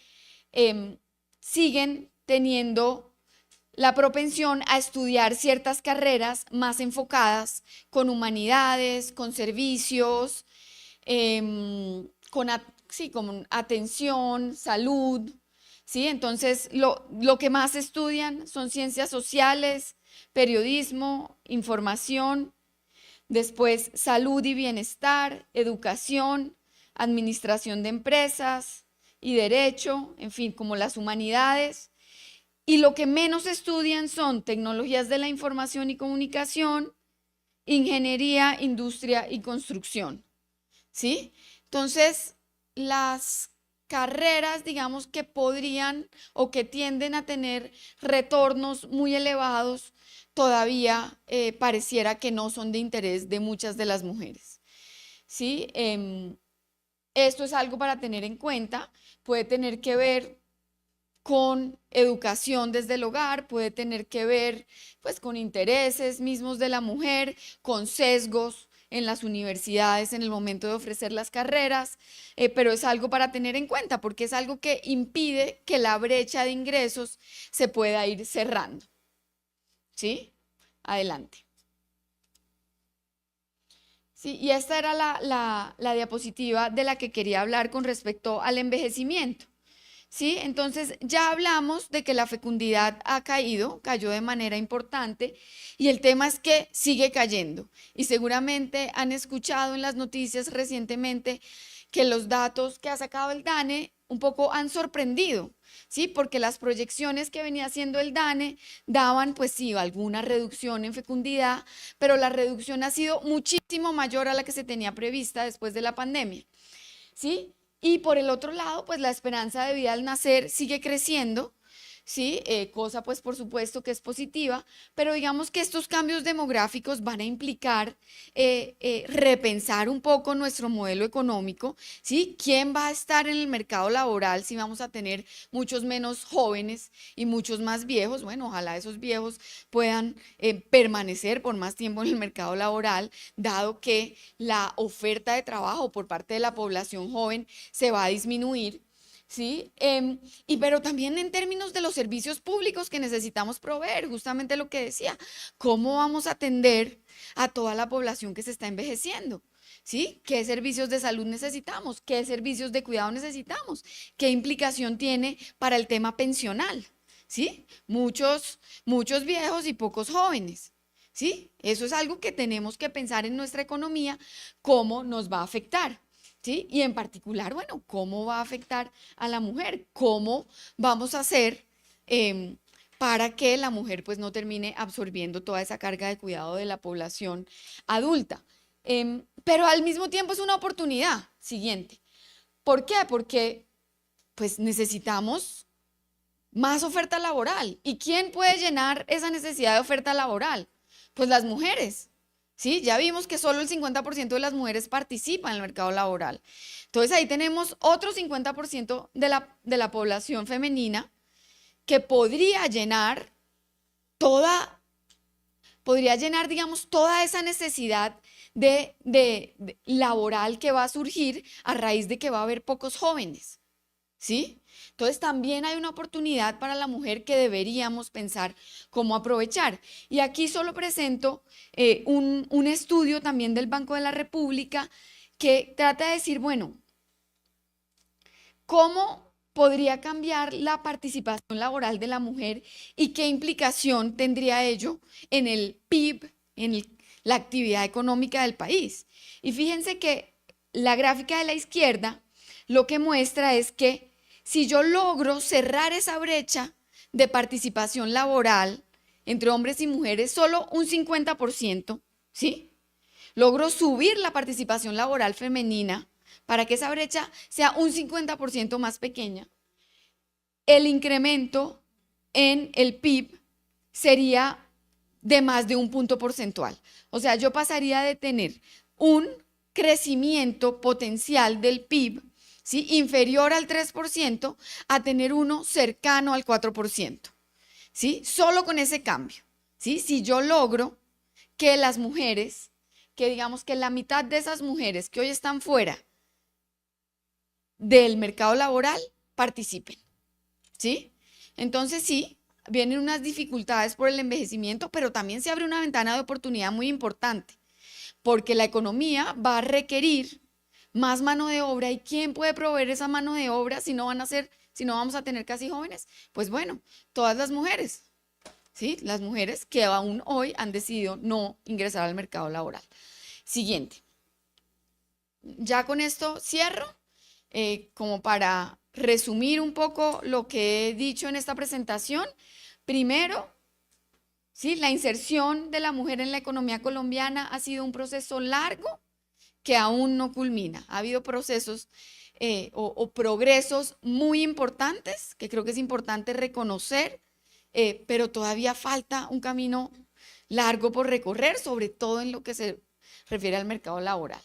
siguen teniendo la propensión a estudiar ciertas carreras más enfocadas con humanidades, con servicios, sí, con atención, salud, ¿sí? Entonces, lo que más estudian son ciencias sociales, periodismo, información, después salud y bienestar, educación, administración de empresas y derecho, en fin, como las humanidades. Y lo que menos estudian son tecnologías de la información y comunicación, ingeniería, industria y construcción, ¿sí? Entonces, las carreras, digamos, que podrían o que tienden a tener retornos muy elevados, todavía pareciera que no son de interés de muchas de las mujeres, ¿sí? Esto es algo para tener en cuenta, puede tener que ver con educación desde el hogar, puede tener que ver pues con intereses mismos de la mujer, con sesgos en las universidades en el momento de ofrecer las carreras, pero es algo para tener en cuenta porque es algo que impide que la brecha de ingresos se pueda ir cerrando. ¿Sí? Adelante. Sí, y esta era la diapositiva de la que quería hablar con respecto al envejecimiento. ¿Sí? Entonces ya hablamos de que la fecundidad cayó de manera importante y el tema es que sigue cayendo. Y seguramente han escuchado en las noticias recientemente que los datos que ha sacado el DANE un poco han sorprendido, ¿sí? Porque las proyecciones que venía haciendo el DANE daban, pues sí, alguna reducción en fecundidad, pero la reducción ha sido muchísimo mayor a la que se tenía prevista después de la pandemia, ¿sí? Y por el otro lado, pues la esperanza de vida al nacer sigue creciendo, ¿sí? Cosa pues por supuesto que es positiva, pero digamos que estos cambios demográficos van a implicar repensar un poco nuestro modelo económico, ¿sí? ¿Quién va a estar en el mercado laboral si vamos a tener muchos menos jóvenes y muchos más viejos? Bueno, ojalá esos viejos puedan permanecer por más tiempo en el mercado laboral, dado que la oferta de trabajo por parte de la población joven se va a disminuir. ¿Sí? Pero también en términos de los servicios públicos que necesitamos proveer, justamente lo que decía, ¿cómo vamos a atender a toda la población que se está envejeciendo? ¿Sí? ¿Qué servicios de salud necesitamos? ¿Qué servicios de cuidado necesitamos? ¿Qué implicación tiene para el tema pensional? ¿Sí? Muchos viejos y pocos jóvenes. ¿Sí? Eso es algo que tenemos que pensar en nuestra economía, cómo nos va a afectar. ¿Sí? Y en particular, bueno, ¿cómo va a afectar a la mujer? ¿Cómo vamos a hacer para que la mujer pues no termine absorbiendo toda esa carga de cuidado de la población adulta? Pero al mismo tiempo es una oportunidad. Siguiente. ¿Por qué? Porque pues necesitamos más oferta laboral. ¿Y quién puede llenar esa necesidad de oferta laboral? Pues las mujeres. ¿Sí? Ya vimos que solo el 50% de las mujeres participan en el mercado laboral. Entonces ahí tenemos otro 50% de la población femenina que podría llenar podría llenar, digamos, toda esa necesidad de laboral que va a surgir a raíz de que va a haber pocos jóvenes, ¿sí? Entonces también hay una oportunidad para la mujer que deberíamos pensar cómo aprovechar. Y aquí solo presento un estudio también del Banco de la República que trata de decir, bueno, ¿cómo podría cambiar la participación laboral de la mujer y qué implicación tendría ello en el PIB, la actividad económica del país? Y fíjense que la gráfica de la izquierda lo que muestra es que si yo logro cerrar esa brecha de participación laboral entre hombres y mujeres, solo un 50%, ¿sí? Logro subir la participación laboral femenina para que esa brecha sea un 50% más pequeña. El incremento en el PIB sería de más de un punto porcentual. O sea, yo pasaría de tener un crecimiento potencial del PIB, ¿sí?, inferior al 3% a tener uno cercano al 4%, ¿sí? Solo con ese cambio, ¿sí? Si yo logro que las mujeres, que digamos que la mitad de esas mujeres que hoy están fuera del mercado laboral participen, ¿sí? Entonces sí, vienen unas dificultades por el envejecimiento, pero también se abre una ventana de oportunidad muy importante, porque la economía va a requerir más mano de obra. ¿Y quién puede proveer esa mano de obra si no vamos a tener casi jóvenes? Pues bueno, todas las mujeres, ¿sí? Las mujeres que aún hoy han decidido no ingresar al mercado laboral. Siguiente. Ya con esto cierro, como para resumir un poco lo que he dicho en esta presentación. Primero, ¿sí?, la inserción de la mujer en la economía colombiana ha sido un proceso largo que aún no culmina. Ha habido procesos o progresos muy importantes que creo que es importante reconocer, pero todavía falta un camino largo por recorrer, sobre todo en lo que se refiere al mercado laboral,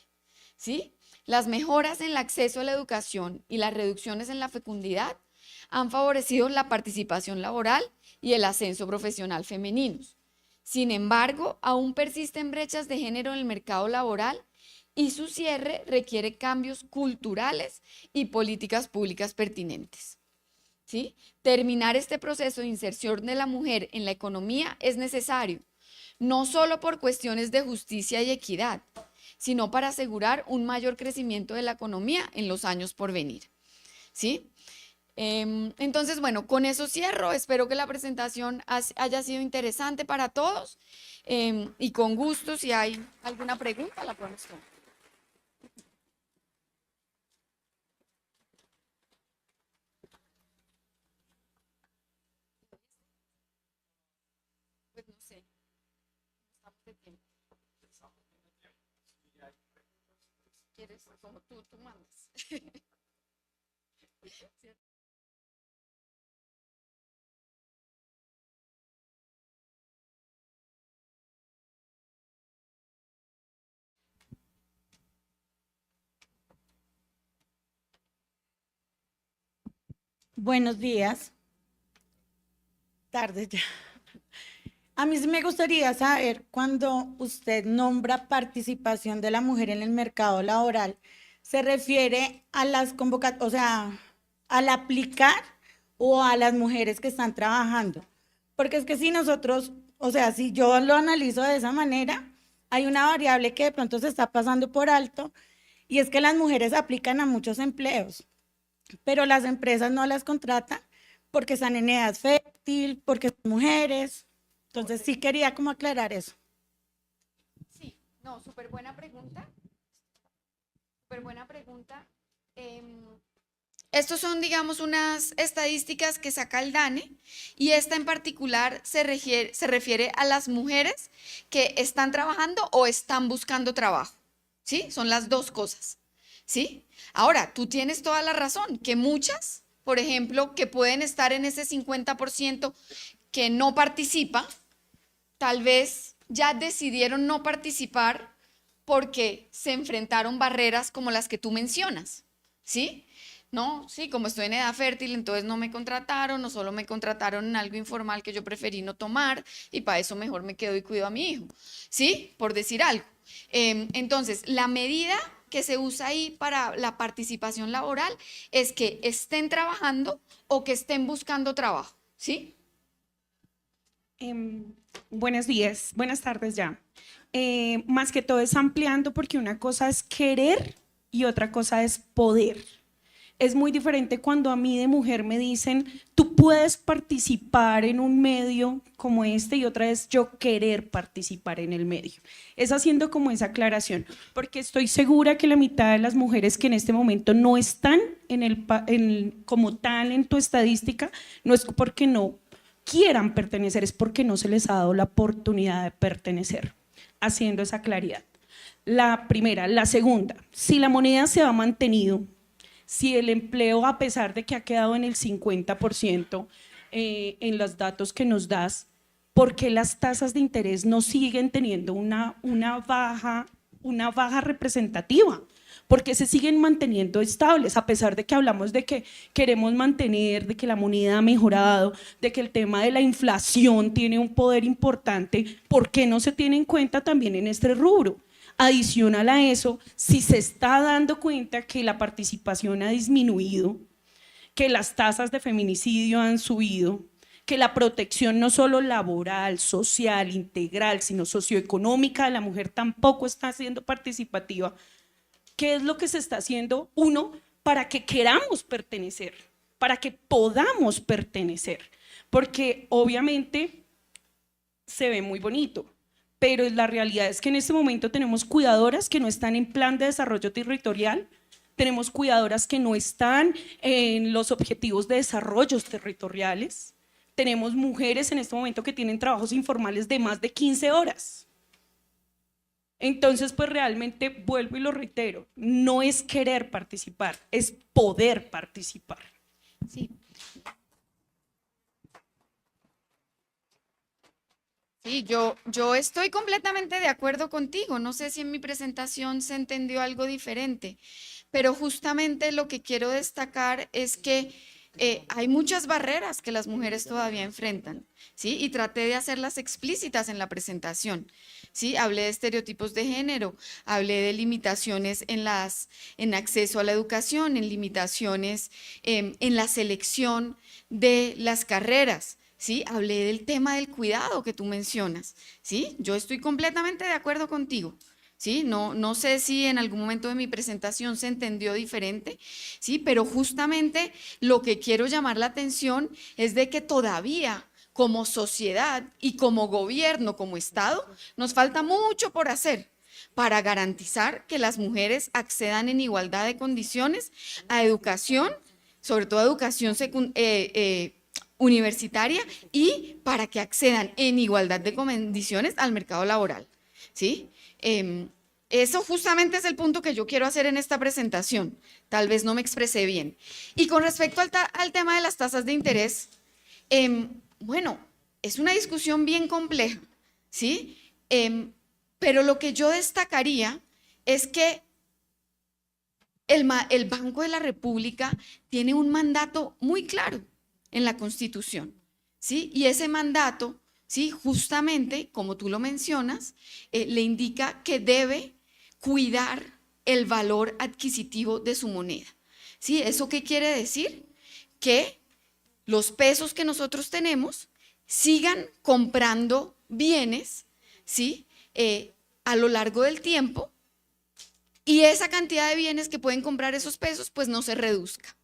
¿sí? Las mejoras en el acceso a la educación y las reducciones en la fecundidad han favorecido la participación laboral y el ascenso profesional femeninos. Sin embargo, aún persisten brechas de género en el mercado laboral y su cierre requiere cambios culturales y políticas públicas pertinentes, ¿sí? Terminar este proceso de inserción de la mujer en la economía es necesario, no solo por cuestiones de justicia y equidad, sino para asegurar un mayor crecimiento de la economía en los años por venir, ¿sí? Entonces, bueno, con eso cierro. Espero que la presentación haya sido interesante para todos, y con gusto, si hay alguna pregunta, la podemos tomar. Pues no sé, estamos de tiempo. ¿Quieres? Como tú mandas. Buenos días, tardes ya. A mí sí me gustaría saber, cuando usted nombra participación de la mujer en el mercado laboral, ¿se refiere a las convocatorias, o sea, al aplicar, o a las mujeres que están trabajando? Porque es que si nosotros, o sea, si yo lo analizo de esa manera, hay una variable que de pronto se está pasando por alto, y es que las mujeres aplican a muchos empleos, pero las empresas no las contratan porque están en edad fértil, porque son mujeres. Entonces sí quería como aclarar eso. Sí, no, súper buena pregunta. Súper buena pregunta. Estos son, digamos, unas estadísticas que saca el DANE, y esta en particular se refiere a las mujeres que están trabajando o están buscando trabajo, ¿sí? Son las dos cosas, ¿sí? Ahora, tú tienes toda la razón, que muchas, por ejemplo, que pueden estar en ese 50% que no participa, tal vez ya decidieron no participar porque se enfrentaron barreras como las que tú mencionas, ¿sí? No, sí, como estoy en edad fértil, entonces no me contrataron o solo me contrataron en algo informal que yo preferí no tomar y para eso mejor me quedo y cuido a mi hijo, ¿sí? Por decir algo. Entonces, la medida que se usa ahí para la participación laboral es que estén trabajando o que estén buscando trabajo, ¿sí? Buenos días, buenas tardes ya. Más que todo es ampliando porque una cosa es querer y otra cosa es poder. Es muy diferente cuando a mí de mujer me dicen, tú puedes participar en un medio como este, y otra es yo querer participar en el medio. Es haciendo como esa aclaración, porque estoy segura que la mitad de las mujeres que en este momento no están como tal en tu estadística, no es porque no quieran pertenecer, es porque no se les ha dado la oportunidad de pertenecer, haciendo esa claridad. La primera. La segunda, si la moneda se ha mantenido, si el empleo, a pesar de que ha quedado en el 50% en los datos que nos das, ¿por qué las tasas de interés no siguen teniendo una baja representativa? ¿Por qué se siguen manteniendo estables? A pesar de que hablamos de que queremos mantener, de que la moneda ha mejorado, de que el tema de la inflación tiene un poder importante, ¿por qué no se tiene en cuenta también en este rubro? Adicional a eso, si se está dando cuenta que la participación ha disminuido, que las tasas de feminicidio han subido, que la protección no solo laboral, social, integral, sino socioeconómica de la mujer tampoco está siendo participativa, ¿qué es lo que se está haciendo? Uno, para que queramos pertenecer, para que podamos pertenecer, porque obviamente se ve muy bonito, pero la realidad es que en este momento tenemos cuidadoras que no están en plan de desarrollo territorial, tenemos cuidadoras que no están en los objetivos de desarrollo territoriales, tenemos mujeres en este momento que tienen trabajos informales de más de 15 horas. Entonces, pues realmente, vuelvo y lo reitero, no es querer participar, es poder participar. Sí. Sí, yo estoy completamente de acuerdo contigo. No sé si en mi presentación se entendió algo diferente, pero justamente lo que quiero destacar es que hay muchas barreras que las mujeres todavía enfrentan, ¿sí? Y traté de hacerlas explícitas en la presentación, ¿sí? Hablé de estereotipos de género, hablé de limitaciones en acceso a la educación, en limitaciones en la selección de las carreras. ¿Sí? Hablé del tema del cuidado que tú mencionas, ¿sí? Yo estoy completamente de acuerdo contigo, ¿sí? No sé si en algún momento de mi presentación se entendió diferente, ¿sí? Pero justamente lo que quiero llamar la atención es de que todavía como sociedad y como gobierno, como Estado, nos falta mucho por hacer para garantizar que las mujeres accedan en igualdad de condiciones a educación, sobre todo educación universitaria, y para que accedan en igualdad de condiciones al mercado laboral, ¿sí? Eso justamente es el punto que yo quiero hacer en esta presentación. Tal vez no me expresé bien. Y con respecto al tema de las tasas de interés, bueno, es una discusión bien compleja, ¿sí? Pero lo que yo destacaría es que el Banco de la República tiene un mandato muy claro en la Constitución, ¿sí? Y ese mandato, ¿sí? Justamente, como tú lo mencionas, le indica que debe cuidar el valor adquisitivo de su moneda, ¿sí? ¿Eso qué quiere decir? Que los pesos que nosotros tenemos sigan comprando bienes, ¿sí? A lo largo del tiempo, y esa cantidad de bienes que pueden comprar esos pesos, pues no se reduzca.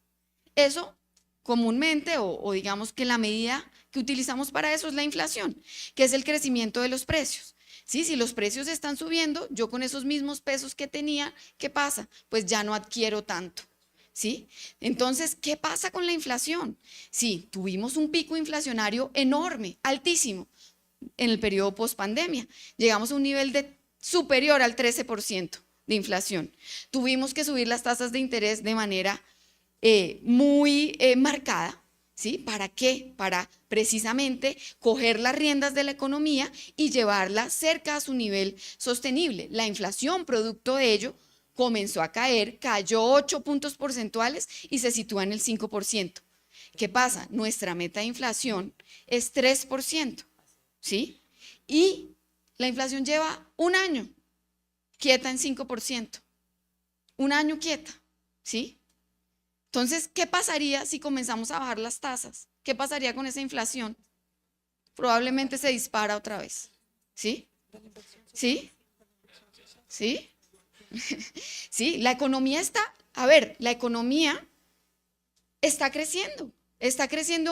Eso comúnmente, o digamos que la medida que utilizamos para eso es la inflación, que es el crecimiento de los precios. ¿Sí? Si los precios están subiendo, yo con esos mismos pesos que tenía, ¿qué pasa? Pues ya no adquiero tanto. ¿Sí? Entonces, ¿qué pasa con la inflación? Sí, tuvimos un pico inflacionario enorme, altísimo, en el periodo post-pandemia. Llegamos a un nivel superior al 13% de inflación. Tuvimos que subir las tasas de interés de manera muy marcada, ¿sí? ¿Para qué? Para precisamente coger las riendas de la economía y llevarla cerca a su nivel sostenible. La inflación, producto de ello, comenzó a caer, cayó 8 puntos porcentuales y se sitúa en el 5%. ¿Qué pasa? Nuestra meta de inflación es 3%, ¿sí? Y la inflación lleva un año quieta en 5%. Un año quieta, ¿sí? Entonces, ¿qué pasaría si comenzamos a bajar las tasas? ¿Qué pasaría con esa inflación? Probablemente se dispara otra vez, ¿sí? ¿Sí? ¿Sí? Sí, la economía está, a ver, la economía está creciendo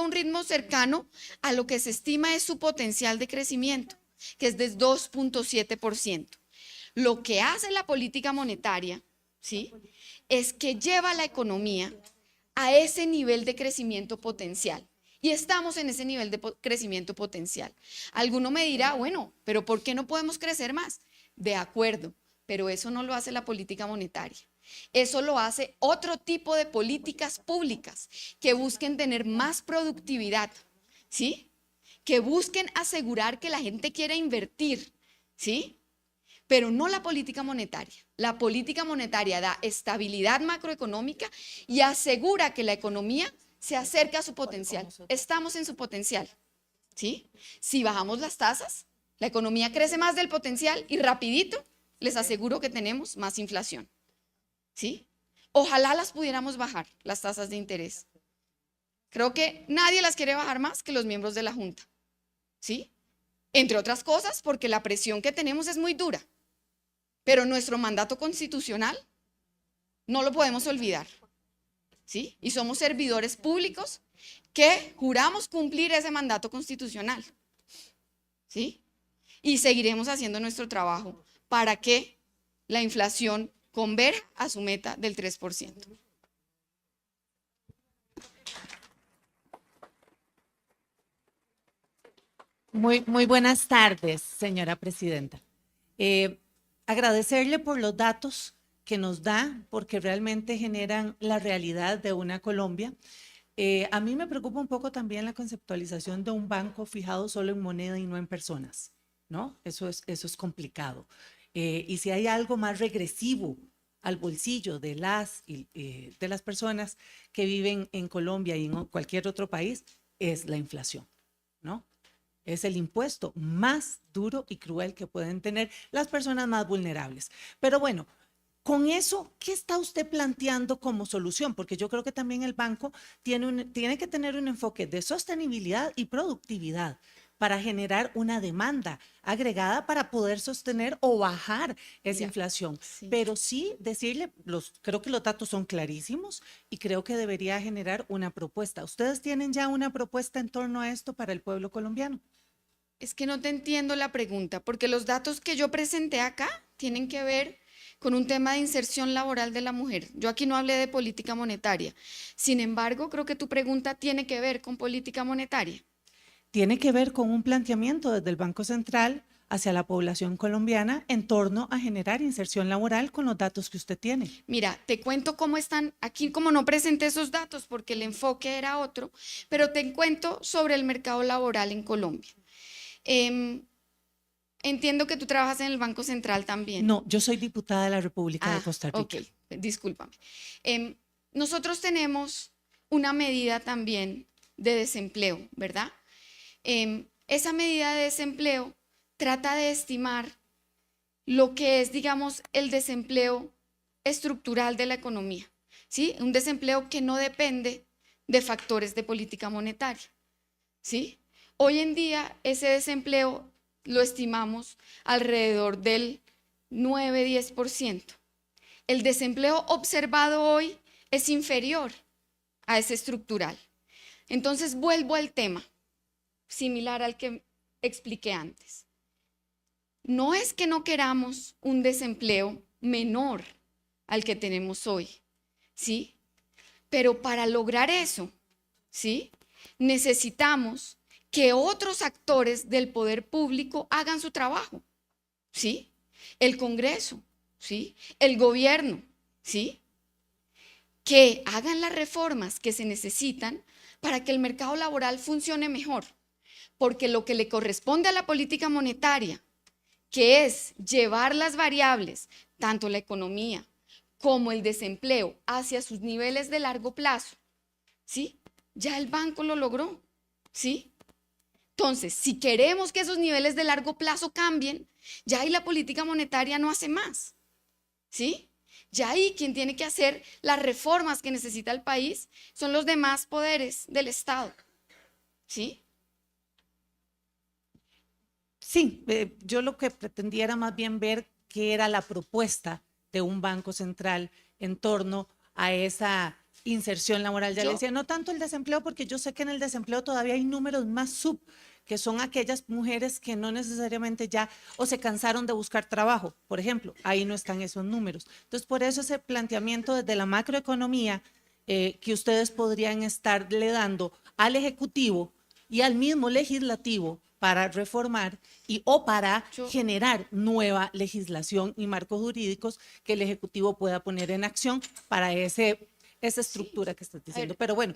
a un ritmo cercano a lo que se estima es su potencial de crecimiento, que es de 2.7%. Lo que hace la política monetaria, ¿sí?, es que lleva a la economía a ese nivel de crecimiento potencial. Y estamos en ese nivel de crecimiento potencial. Alguno me dirá, bueno, pero ¿por qué no podemos crecer más? De acuerdo, pero eso no lo hace la política monetaria. Eso lo hace otro tipo de políticas públicas que busquen tener más productividad, ¿sí? Que busquen asegurar que la gente quiera invertir, ¿sí? Pero no la política monetaria. La política monetaria da estabilidad macroeconómica y asegura que la economía se acerca a su potencial. Estamos en su potencial, ¿sí? Si bajamos las tasas, la economía crece más del potencial y rapidito les aseguro que tenemos más inflación, ¿sí? Ojalá las pudiéramos bajar, las tasas de interés. Creo que nadie las quiere bajar más que los miembros de la Junta, ¿sí? Entre otras cosas, porque la presión que tenemos es muy dura. Pero nuestro mandato constitucional no lo podemos olvidar, ¿sí? Y somos servidores públicos que juramos cumplir ese mandato constitucional, ¿sí? Y seguiremos haciendo nuestro trabajo para que la inflación converja a su meta del 3%. Muy buenas tardes, señora presidenta. Agradecerle por los datos que nos da, porque realmente generan la realidad de una Colombia. A mí me preocupa un poco también la conceptualización de un banco fijado solo en moneda y no en personas, ¿no? Eso es complicado. Y si hay algo más regresivo al bolsillo de las personas que viven en Colombia y en cualquier otro país, es la inflación, ¿no? Es el impuesto más duro y cruel que pueden tener las personas más vulnerables. Pero bueno, con eso, ¿qué está usted planteando como solución? Porque yo creo que también el banco tiene que tener un enfoque de sostenibilidad y productividad para generar una demanda agregada para poder sostener o bajar esa inflación. Sí. Pero sí decirle, creo que los datos son clarísimos y creo que debería generar una propuesta. ¿Ustedes tienen ya una propuesta en torno a esto para el pueblo colombiano? Es que no te entiendo la pregunta, porque los datos que yo presenté acá tienen que ver con un tema de inserción laboral de la mujer. Yo aquí no hablé de política monetaria. Sin embargo, creo que tu pregunta tiene que ver con política monetaria. Tiene que ver con un planteamiento desde el Banco Central hacia la población colombiana en torno a generar inserción laboral con los datos que usted tiene. Mira, te cuento cómo están, aquí como no presenté esos datos porque el enfoque era otro, pero te cuento sobre el mercado laboral en Colombia. Entiendo que tú trabajas en el Banco Central también. No, yo soy diputada de la República de Costa Rica. Ok, discúlpame. Nosotros tenemos una medida también de desempleo, ¿verdad? Esa medida de desempleo trata de estimar lo que es, digamos, el desempleo estructural de la economía, ¿sí? Un desempleo que no depende de factores de política monetaria, ¿sí? Hoy en día ese desempleo lo estimamos alrededor del 9-10%. El desempleo observado hoy es inferior a ese estructural. Entonces vuelvo al tema, similar al que expliqué antes. No es que no queramos un desempleo menor al que tenemos hoy, ¿sí? Pero para lograr eso, ¿sí?, necesitamos que otros actores del poder público hagan su trabajo, ¿sí? El Congreso, ¿sí? El gobierno, ¿sí? Que hagan las reformas que se necesitan para que el mercado laboral funcione mejor. Porque lo que le corresponde a la política monetaria, que es llevar las variables, tanto la economía como el desempleo hacia sus niveles de largo plazo, ¿sí? Ya el banco lo logró, ¿sí? Entonces, si queremos que esos niveles de largo plazo cambien, ya ahí la política monetaria no hace más, ¿sí? Ya ahí quien tiene que hacer las reformas que necesita el país son los demás poderes del Estado, ¿sí? Sí, yo lo que pretendía era más bien ver qué era la propuesta de un banco central en torno a esa inserción laboral. Ya le decía, no tanto el desempleo, porque yo sé que en el desempleo todavía hay números más que son aquellas mujeres que no necesariamente ya o se cansaron de buscar trabajo, por ejemplo, ahí no están esos números. Entonces, por eso ese planteamiento desde la macroeconomía que ustedes podrían estarle dando al Ejecutivo y al mismo Legislativo para reformar o para generar nueva legislación y marcos jurídicos que el Ejecutivo pueda poner en acción para esa estructura que estás diciendo. Pero bueno,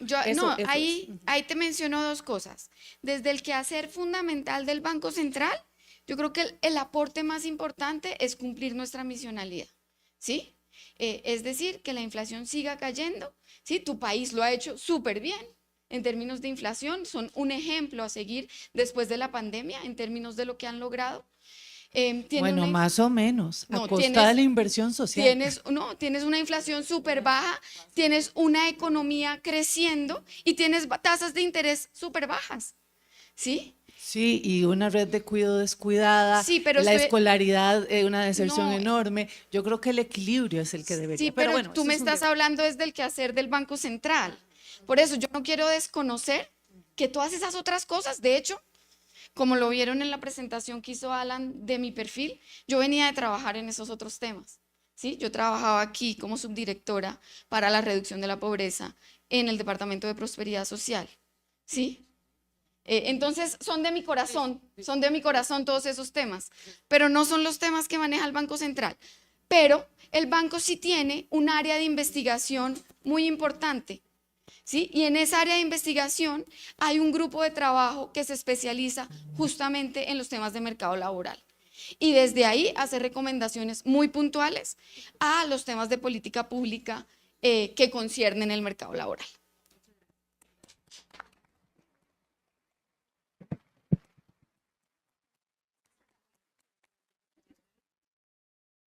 ahí te menciono dos cosas. Desde el quehacer fundamental del Banco Central, yo creo que el aporte más importante es cumplir nuestra misionalidad, ¿sí? Es decir, que la inflación siga cayendo, ¿sí? Tu país lo ha hecho súper bien en términos de inflación, son un ejemplo a seguir después de la pandemia en términos de lo que han logrado. Bueno, más o menos, a costa de la inversión social. Tienes una inflación súper baja, tienes una economía creciendo y tienes tasas de interés súper bajas, ¿sí? Sí, y una red de cuidado descuidada, sí, pero la escolaridad, una deserción enorme. Yo creo que el equilibrio es el que debería. Sí, pero bueno, tú me estás hablando desde el quehacer del Banco Central. Por eso yo no quiero desconocer que todas esas otras cosas, de hecho, como lo vieron en la presentación que hizo Alan de mi perfil, yo venía de trabajar en esos otros temas, ¿sí? Yo trabajaba aquí como subdirectora para la reducción de la pobreza en el Departamento de Prosperidad Social, ¿sí? Entonces son de mi corazón todos esos temas, pero no son los temas que maneja el Banco Central. Pero el banco sí tiene un área de investigación muy importante, ¿sí? Y en esa área de investigación hay un grupo de trabajo que se especializa justamente en los temas de mercado laboral. Y desde ahí hace recomendaciones muy puntuales a los temas de política pública que conciernen el mercado laboral.